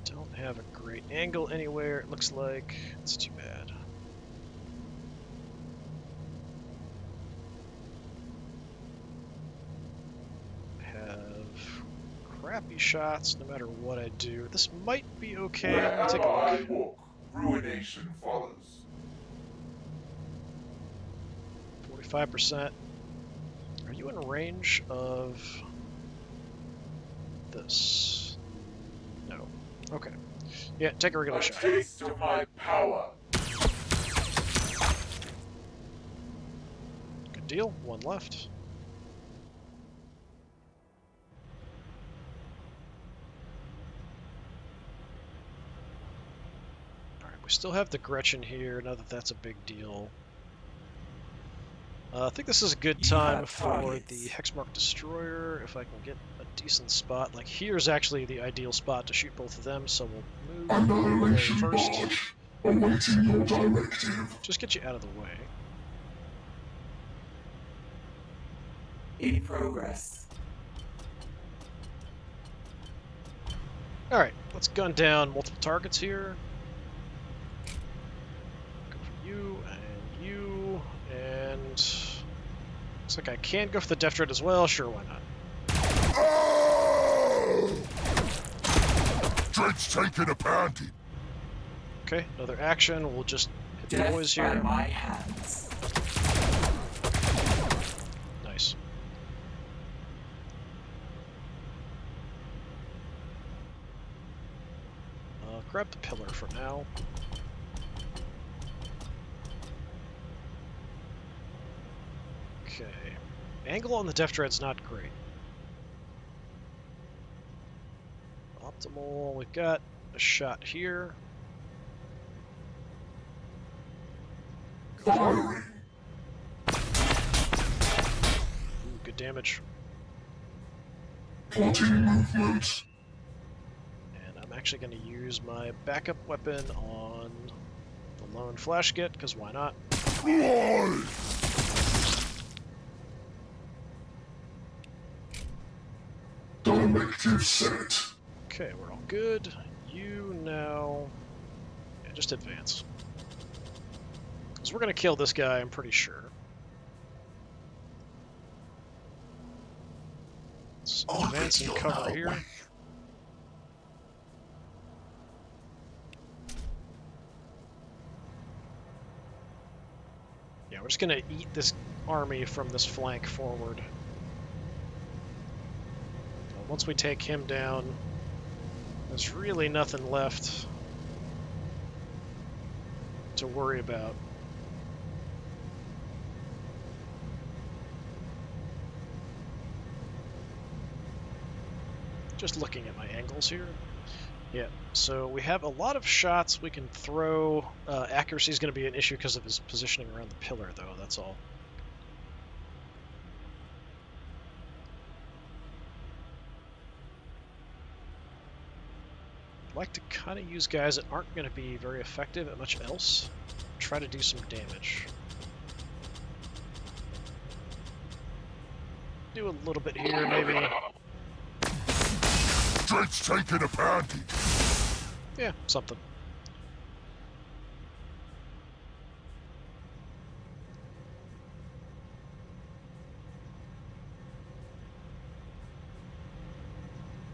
Don't have a great angle anywhere, it looks like. It's too bad. Have crappy shots no matter what I do. This might be okay. Wherever Take a I look. walk, ruination follows. 45%. Are you in range of this? No. Okay. Yeah, take a regular A shot. taste of my power. Good deal. One left. We still have the Gretchen here, now that that's a big deal. I think this is a good time for the Hexmark Destroyer, if I can get a decent spot. Like, here's actually the ideal spot to shoot both of them, so we'll move Annihilation first. barge. Awaiting your directive. Just get you out of the way. In progress. Alright, let's gun down multiple targets here. Go for you, and you, and... looks like I can go for the Death Dread as well. Sure, why not? Oh! Dread's taking a pounding. Okay, another action. We'll just hit the Death boys by here. my hands. Nice. Grab the pillar for now. Okay. Angle on the Death Dread's not great. Optimal. We've got a shot here. Firing. Ooh, good damage. Plotting movement. And I'm actually going to use my backup weapon on the lone flash git, because why not? Why? Directive set. Okay, we're all good. You now... yeah, just advance. Because we're going to kill this guy, I'm pretty sure. Let's advance and cover here. Yeah, we're just going to eat this army from this flank forward. Once we take him down, there's really nothing left to worry about. Just looking at my angles here. Yeah, so we have a lot of shots we can throw. Accuracy is going to be an issue because of his positioning around the pillar, though, that's all. I'd like to kind of use guys that aren't going to be very effective at much else. Try to do some damage. Do a little bit here, maybe. Dread's taking a pounding. Yeah, something.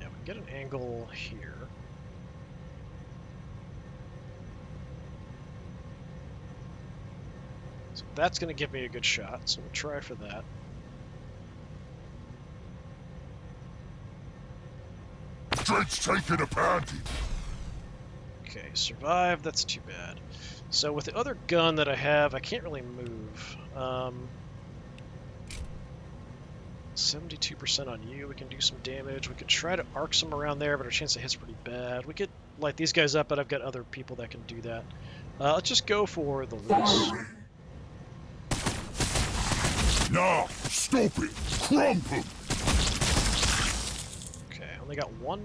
Yeah, we can get an angle here. So that's going to give me a good shot, so we'll try for that. Dread's taking a pounding. Okay, survive, that's too bad. So with the other gun that I have, I can't really move. 72% on you, we can do some damage. We could try to arc some around there, but our chance of hit's pretty bad. We could light these guys up, but I've got other people that can do that. Let's just go for the loose. Nah, stop it. Crump 'em. Okay, I only got one.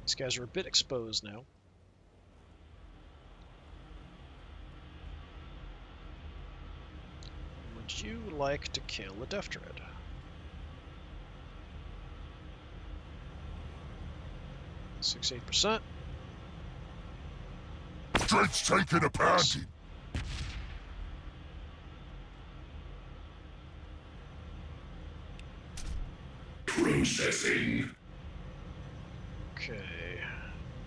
These guys are a bit exposed now. Would you like to kill a Death Dread? %. Dread's taking a pounding. Processing. Okay.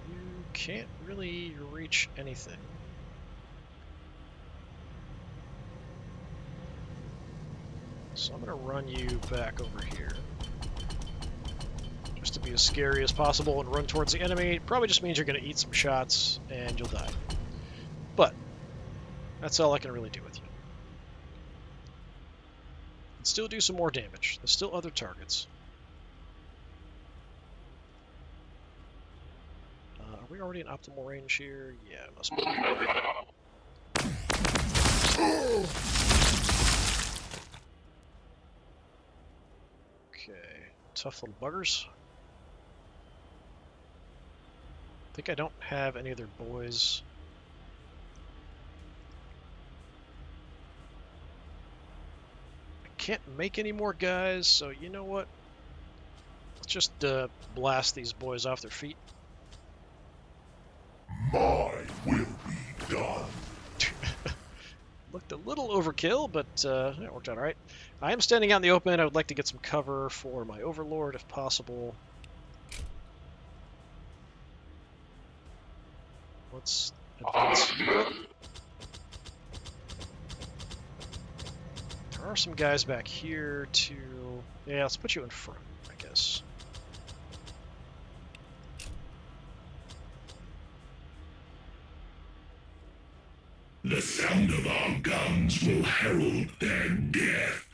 You can't really reach anything. So I'm going to run you back over here. Just to be as scary as possible and run towards the enemy. It probably just means you're going to eat some shots and you'll die. But that's all I can really do with you. And still do some more damage. There's still other targets. Are we we already in optimal range here? Yeah, it must be. Okay, tough little buggers. I think I don't have any of their boys. I can't make any more guys, so you know what? Let's just blast these boys off their feet. My will be done. Looked a little overkill, but it worked out all right. I am standing out in the open. I would like to get some cover for my overlord if possible. Let's advance you up. There are some guys back here to... Yeah, let's put you in front, I guess. The sound of our guns will herald their death.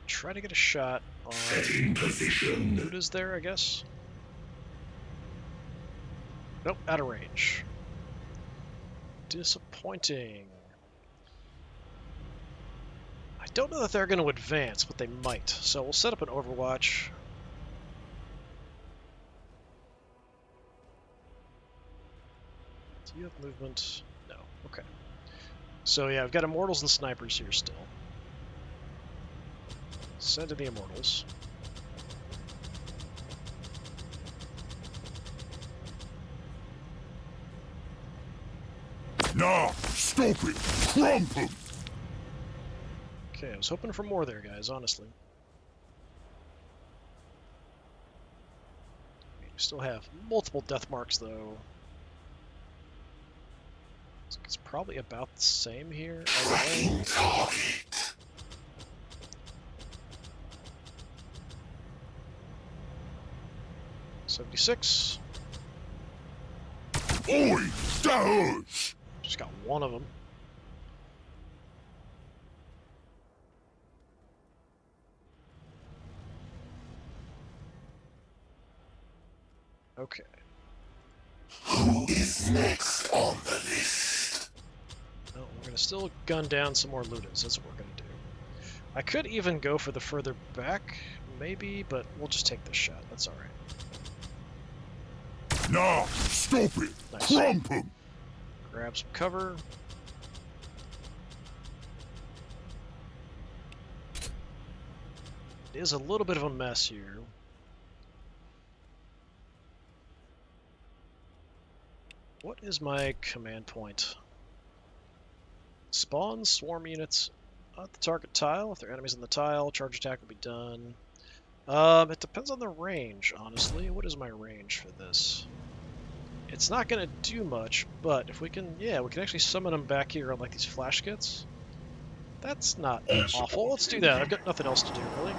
Try to get a shot on... Set in position. Luda's there, I guess? Nope, out of range. Disappointing. I don't know that they're going to advance, but they might. So we'll set up an overwatch. Do you have movement? No. Okay. So yeah, I've got Immortals and Snipers here still. Send to the Immortals. Nah, stop it! Crump 'em! Okay, I was hoping for more there, guys, honestly. We still have multiple death marks, though. It's probably about the same here. Tracking target. 76. Oi! That hurts! Just got one of them. Okay. Who is next on the list? No, we're going to still gun down some more Ludas. That's what we're going to do. I could even go for the further back, maybe, but we'll just take this shot. That's alright. Nah, stop it! Nice. Crump 'em! Grab some cover. It is a little bit of a mess here. What is my command point? Spawn swarm units at the target tile. If there are enemies in the tile, charge attack will be done. It depends on the range, honestly. What is my range for this? It's not going to do much, but if we can, yeah, we can actually summon them back here on like these flash kits. That's not awful. Let's do that. I've got nothing else to do, really.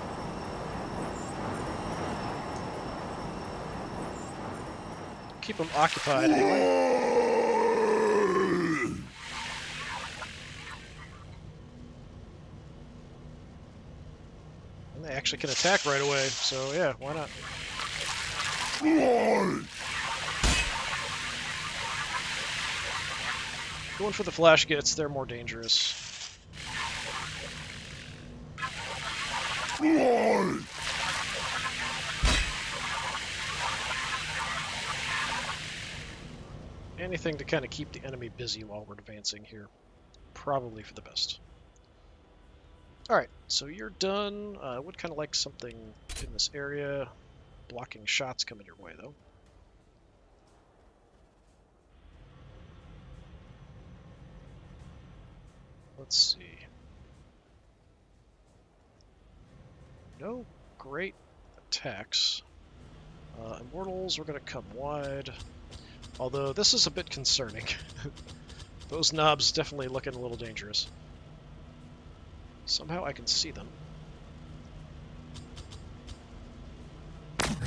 Keep them occupied anyway. And they actually can attack right away, so yeah, why not? Going for the flash kits, they're more dangerous. Anything to kind of keep the enemy busy while we're advancing here. Probably for the best. Alright, so you're done. I would kind of like something in this area. Blocking shots coming your way, though. Let's see. No great attacks. Immortals, we're going to come wide. Although this is a bit concerning. Those knobs definitely looking a little dangerous. Somehow I can see them.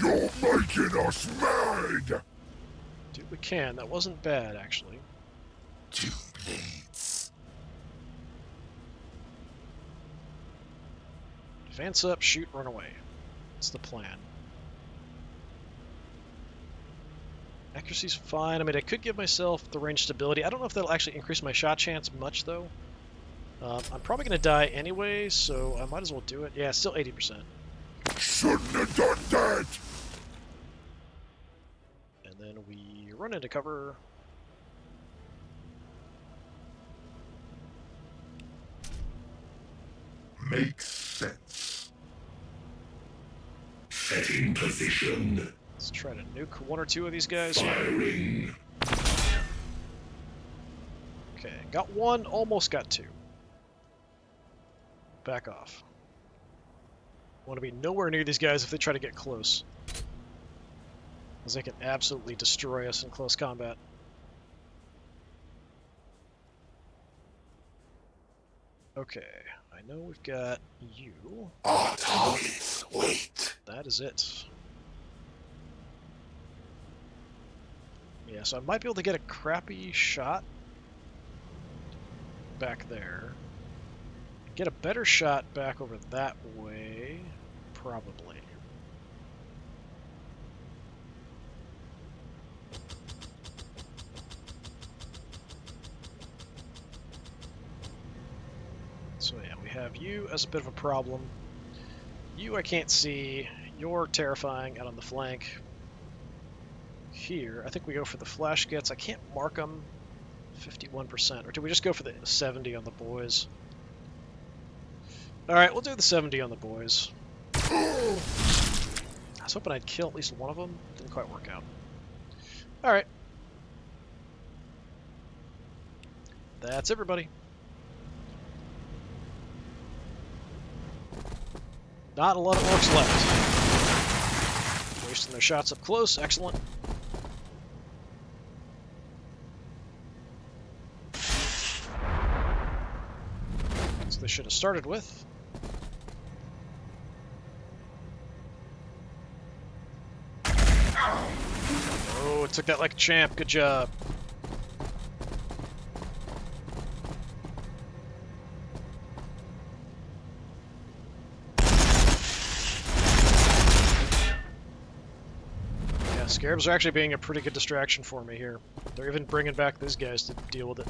You're making us mad! Dude, we can. That wasn't bad, actually. 2 blades. Advance up, shoot, run away. That's the plan. Accuracy's fine. I mean, I could give myself the range stability. I don't know if that'll actually increase my shot chance much, though. I'm probably going to die anyway, so I might as well do it. Yeah, still 80%. Shouldn't have done that! And then we run into cover. Makes sense. Setting position. Let's try to nuke one or two of these guys. Firing. Okay, got one, almost got two. Back off. Want to be nowhere near these guys if they try to get close, because they can absolutely destroy us in close combat. Okay, I know we've got you. Our targets wait. That is it. Yeah, so I might be able to get a crappy shot back there. Get a better shot back over that way, probably. So yeah, we have you as a bit of a problem. You I can't see. You're terrifying out on the flank. Here, I think we go for the flash gets. I can't mark them. 51%. Or do we just go for the 70 on the boys? Alright, we'll do the 70 on the boys. I was hoping I'd kill at least one of them. Didn't quite work out. Alright. That's everybody. Not a lot of orcs left. Wasting their shots up close. Excellent. They should have started with. Oh, it took that like a champ. Good job. Yeah, scarabs are actually being a pretty good distraction for me here. They're even bringing back these guys to deal with it.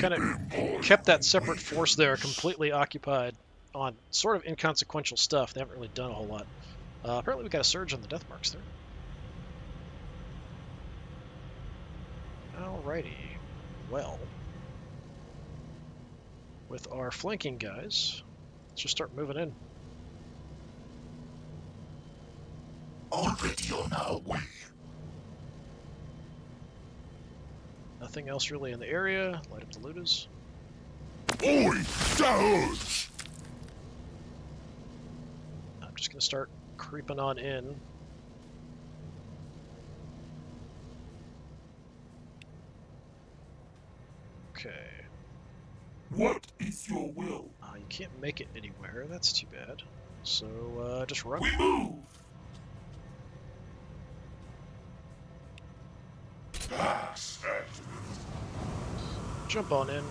Kind of kept that separate force there completely occupied on sort of inconsequential stuff. They haven't really done a whole lot. Apparently we got a surge on the death marks there. Alrighty. Well, with our flanking guys, let's just start moving in. Already on our way. Nothing else really in the area. Light up the looters. Oi, doors! I'm just gonna start creeping on in. Okay. What is your will? You can't make it anywhere. That's too bad. So, just run. We move! Pass activated. Jump on in.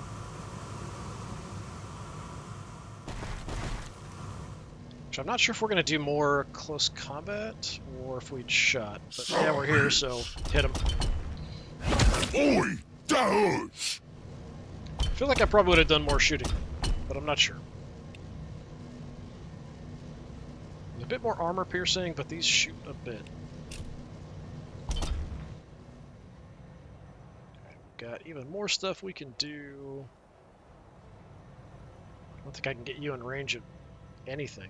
Which I'm not sure if we're going to do more close combat or if we'd shot. But yeah, we're here, so hit him. Oi, doors! I feel like I probably would have done more shooting, but I'm not sure. There's a bit more armor piercing, but these shoot a bit. Got even more stuff we can do. I don't think I can get you in range of anything.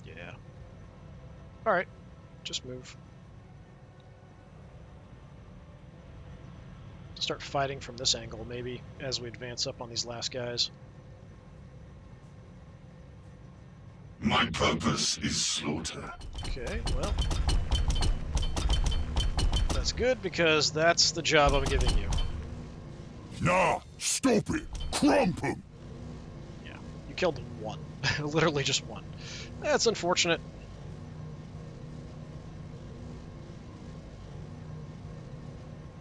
Yeah. Alright, just move. Start fighting from this angle, maybe, as we advance up on these last guys. My purpose is slaughter. Okay, well, that's good because that's the job I'm giving you. Nah, stop it! Crump 'em! Yeah, you killed one. Literally just one. That's unfortunate.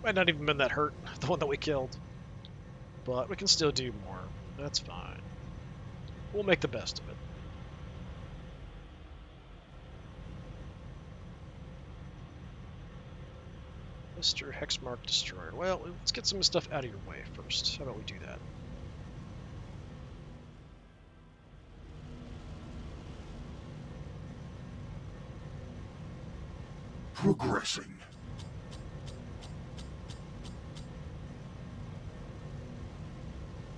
Might not even been that hurt, the one that we killed. But we can still do more. That's fine. We'll make the best of it. Mr. Hexmark Destroyer. Well, let's get some stuff out of your way first. How about we do that? Progressing.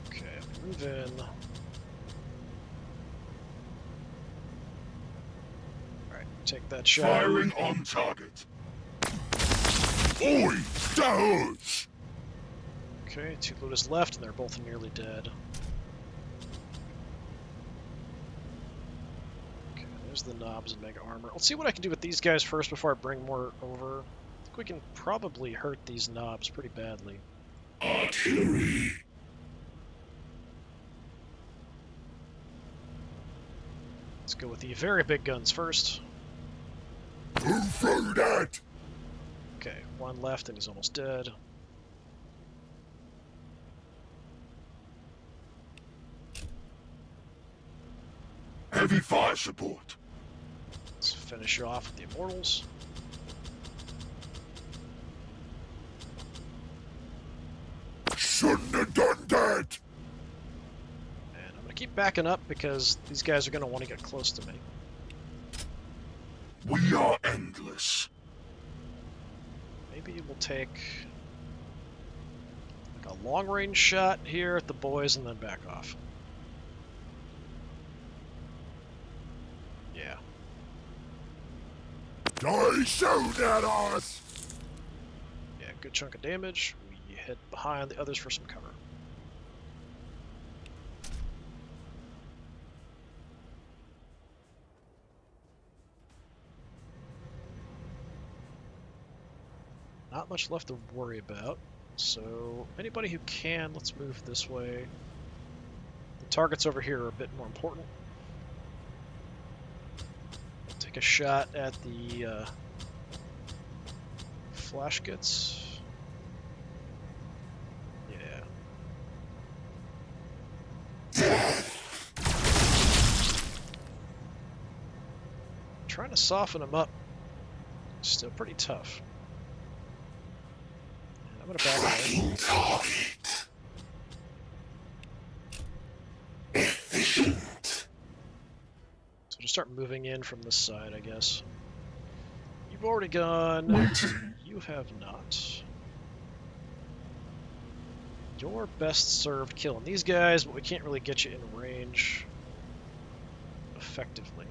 Okay, move in. Alright, take that shot. Firing on target. Oi! That hurts! Okay, 2 Lotus left, and they're both nearly dead. Okay, there's the knobs and mega armor. Let's see what I can do with these guys first before I bring more over. I think we can probably hurt these knobs pretty badly. Artillery. Let's go with the very big guns first. Who threw that? Okay, 1 left and he's almost dead. Heavy fire support. Let's finish off with the Immortals. Shouldn't have done that! And I'm going to keep backing up because these guys are going to want to get close to me. We are endless. Maybe we'll take like a long-range shot here at the boys and then back off. Yeah. They shoot at us! Yeah, good chunk of damage. We head behind the others for some cover. Not much left to worry about. So, anybody who can, let's move this way. The targets over here are a bit more important. Take a shot at the flash gets. Yeah. Trying to soften them up. Still pretty tough. I'm gonna back away. Target. Efficient. So just start moving in from this side, I guess. You've already gone. Waiting. You have not. You're best served killing these guys, but we can't really get you in range effectively.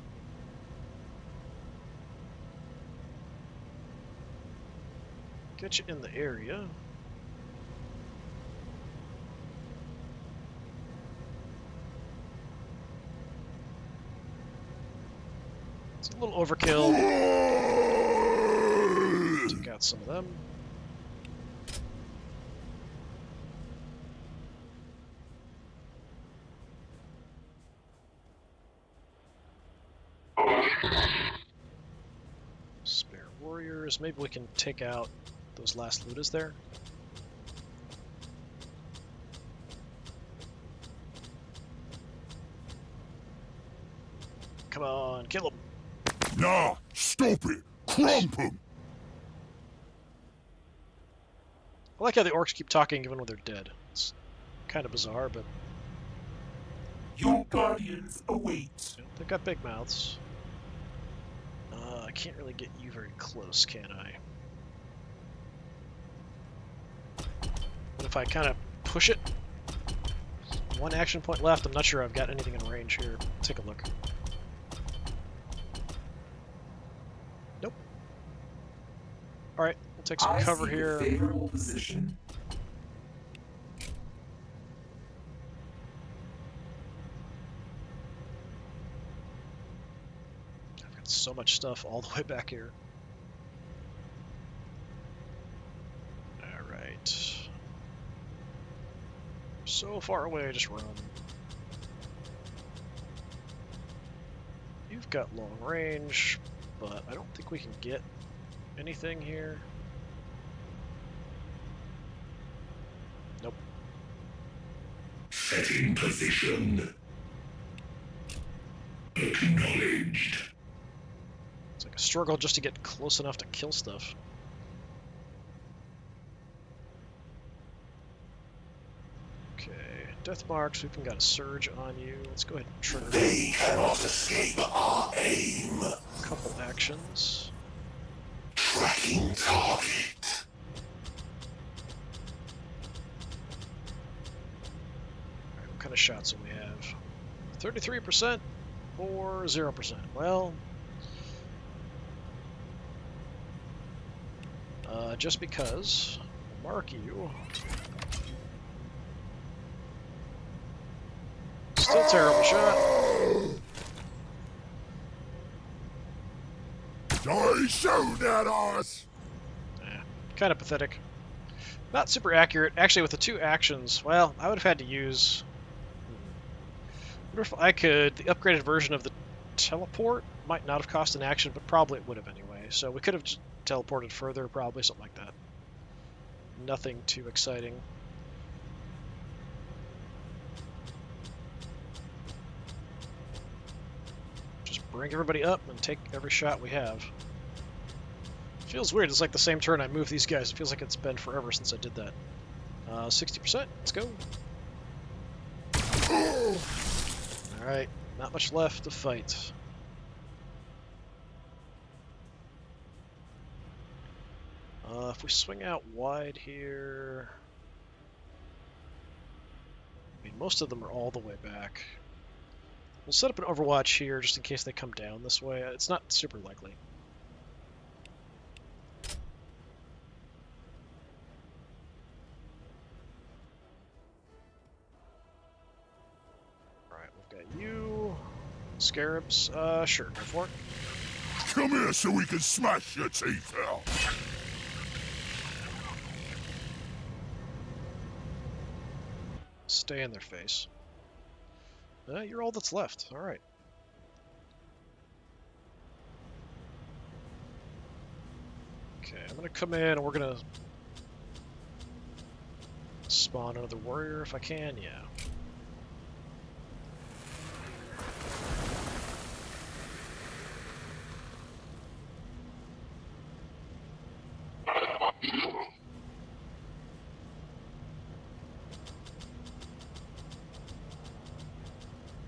Get you in the area. It's a little overkill. Take out some of them. Spare warriors. Maybe we can take out those last Ludas there. Come on, kill them. Nah, stop it! Crump 'em! I like how the orcs keep talking even when they're dead. It's kind of bizarre, but Your guardians await. they've got big mouths. I can't really get you very close, can I? But if I kind of push it, 1 action point left. I'm not sure I've got anything in range here. Take a look. Nope. Alright, we'll take some cover here. Favorable position. I've got so much stuff all the way back here. Alright. So far away, just run. You've got long range, but I don't think we can get anything here. Setting position. Acknowledged. It's like a struggle just to get close enough to kill stuff. Okay, death marks. We've got a surge on you. Let's go ahead and trigger They cannot escape our aim. a couple actions. Tracking target. Alright, what kind of shots do we have? 33% or 0%? Well, just because, I'll mark you. Still terrible shot. Die soon at us! Kind of pathetic. Not super accurate. Actually, with the two actions, well, I would have had to use... I wonder if I could... The upgraded version of the teleport might not have cost an action, but probably it would have anyway. So we could have just teleported further, probably, something like that. Nothing too exciting. Just bring everybody up and take every shot we have. Feels weird. It's like the same turn I move these guys. It feels like it's been forever since I did that. 60%. Let's go. Alright. Not much left to fight. If we swing out wide here... I mean, most of them are all the way back. We'll set up an overwatch here just in case they come down this way. It's not super likely. Alright, we've got you. Scarabs. Sure, go for it. Come here so we can smash your teeth out! Stay in their face. You're all that's left. Alright. Okay, I'm gonna come in and we're gonna spawn another warrior if I can, yeah.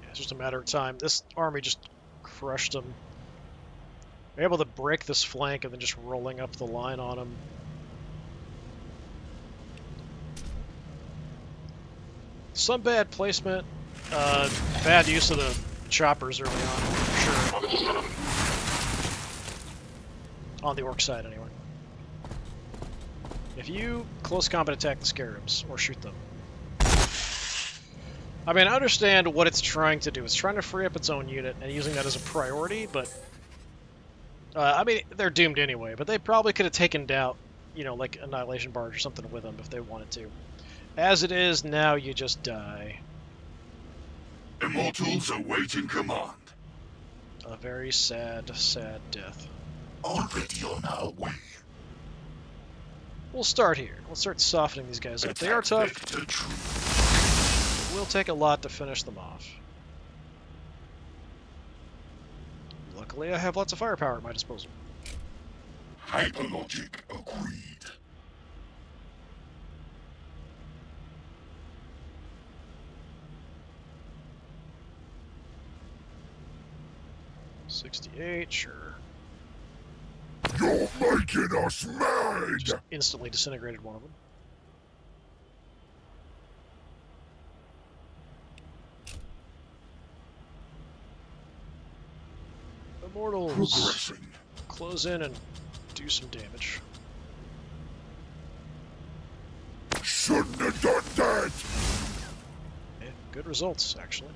It's just a matter of time. This army just crushed them. They're able to break this flank and then just rolling up the line on them. Some bad placement, bad use of the choppers early on, for sure. On the orc side, anyway. If you close combat attack the scarabs, or shoot them. I mean, I understand what it's trying to do. It's trying to free up its own unit and using that as a priority, but... I mean, they're doomed anyway, but they probably could have taken down, you know, like Annihilation Barge or something with them if they wanted to. As it is, now you just die. Immortals awaiting command. A very sad, sad death. Already on our way. We'll start here. Let's start softening these guys up. They are tough. It will take a lot to finish them off. Luckily, I have lots of firepower at my disposal. Hyperlogic agreed. $68, sure. You're making us mad! Just instantly disintegrated one of them. Immortals, Progressing. close in and do some damage. Shouldn't have done that! Yeah, good results, actually.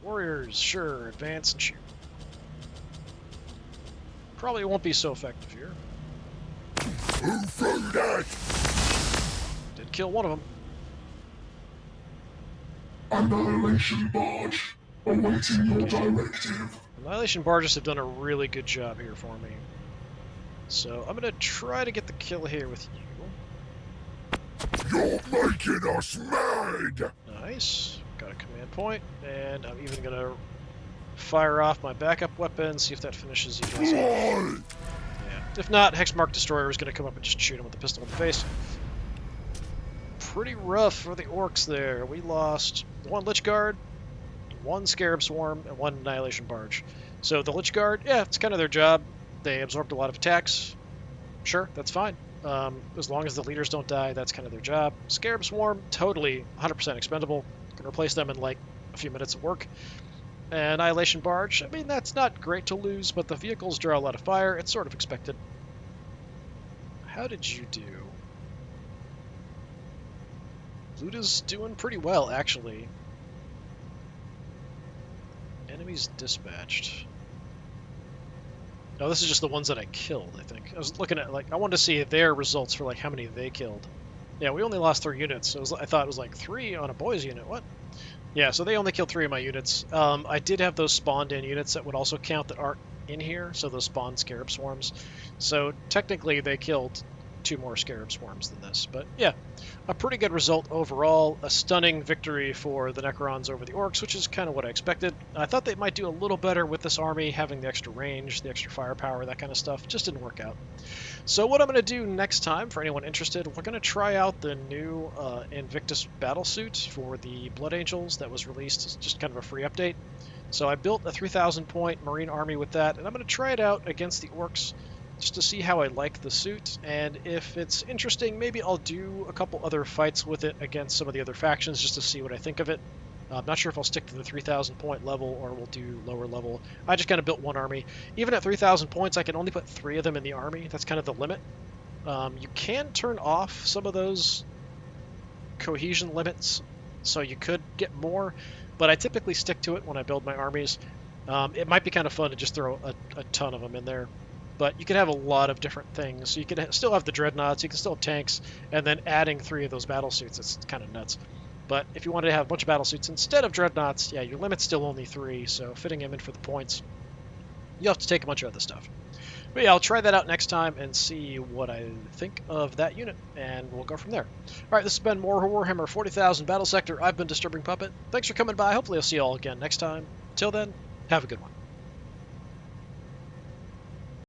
Warriors, sure, advance and shoot. Probably won't be so effective here. Who threw that? Did kill one of them. Annihilation Barge awaiting your directive. Annihilation Barges have done a really good job here for me. So I'm going to try to get the kill here with you. You're making us mad! Nice. Got a command point, and I'm even going to fire off my backup weapon, see if that finishes you guys off. Why? Yeah. If not, Hexmark Destroyer is going to come up and just shoot him with a pistol in the face. Pretty rough for the Orks there. We lost 1 Lich Guard, 1 Scarab Swarm, and 1 Annihilation Barge. So the Lich Guard, yeah, it's kind of their job. They absorbed a lot of attacks. Sure, that's fine. As long as the leaders don't die, that's kind of their job. Scarab Swarm, totally 100% expendable. Can replace them in like a few minutes of work. Annihilation Barge, I mean, that's not great to lose, but the vehicles draw a lot of fire. It's sort of expected. How did you do? Luda's doing pretty well, actually. Enemies dispatched. No, this is just the ones that I killed, I think. I was looking at, like, I wanted to see their results for, like, how many they killed. Yeah, we only lost 3 units, so I thought it was, like, 3 on a boys unit. What? Yeah, so they only killed 3 of my units. I did have those spawned-in units that would also count that aren't in here, so those spawned Scarab Swarms. So, technically, they killed 2 more Scarab Swarms than this. But, yeah, a pretty good result overall. A stunning victory for the Necrons over the Orks, which is kind of what I expected. I thought they might do a little better with this army, having the extra range, the extra firepower, that kind of stuff. Just didn't work out. So what I'm going to do next time, for anyone interested, we're going to try out the new Invictus battlesuit for the Blood Angels that was released as just kind of a free update. So I built a 3,000 point Marine army with that, and I'm going to try it out against the Orks just to see how I like the suit, and if it's interesting, maybe I'll do a couple other fights with it against some of the other factions just to see what I think of it. I'm not sure if I'll stick to the 3,000 point level or we'll do lower level. I just kind of built one army. Even at 3,000 points, I can only put 3 of them in the army. That's kind of the limit. You can turn off some of those cohesion limits, so you could get more, but I typically stick to it when I build my armies. It might be kind of fun to just throw a ton of them in there. But you can have a lot of different things. So you can still have the dreadnoughts, you can still have tanks, and then adding 3 of those battle suits, it's kind of nuts. But if you wanted to have a bunch of battle suits instead of dreadnoughts, yeah, your limit's still only 3, so fitting them in for the points, you have to take a bunch of other stuff. But yeah, I'll try that out next time and see what I think of that unit, and we'll go from there. Alright, this has been more Warhammer 40,000 Battlesector. I've been Disturbing Puppet. Thanks for coming by. Hopefully I'll see you all again next time. Till then, have a good one.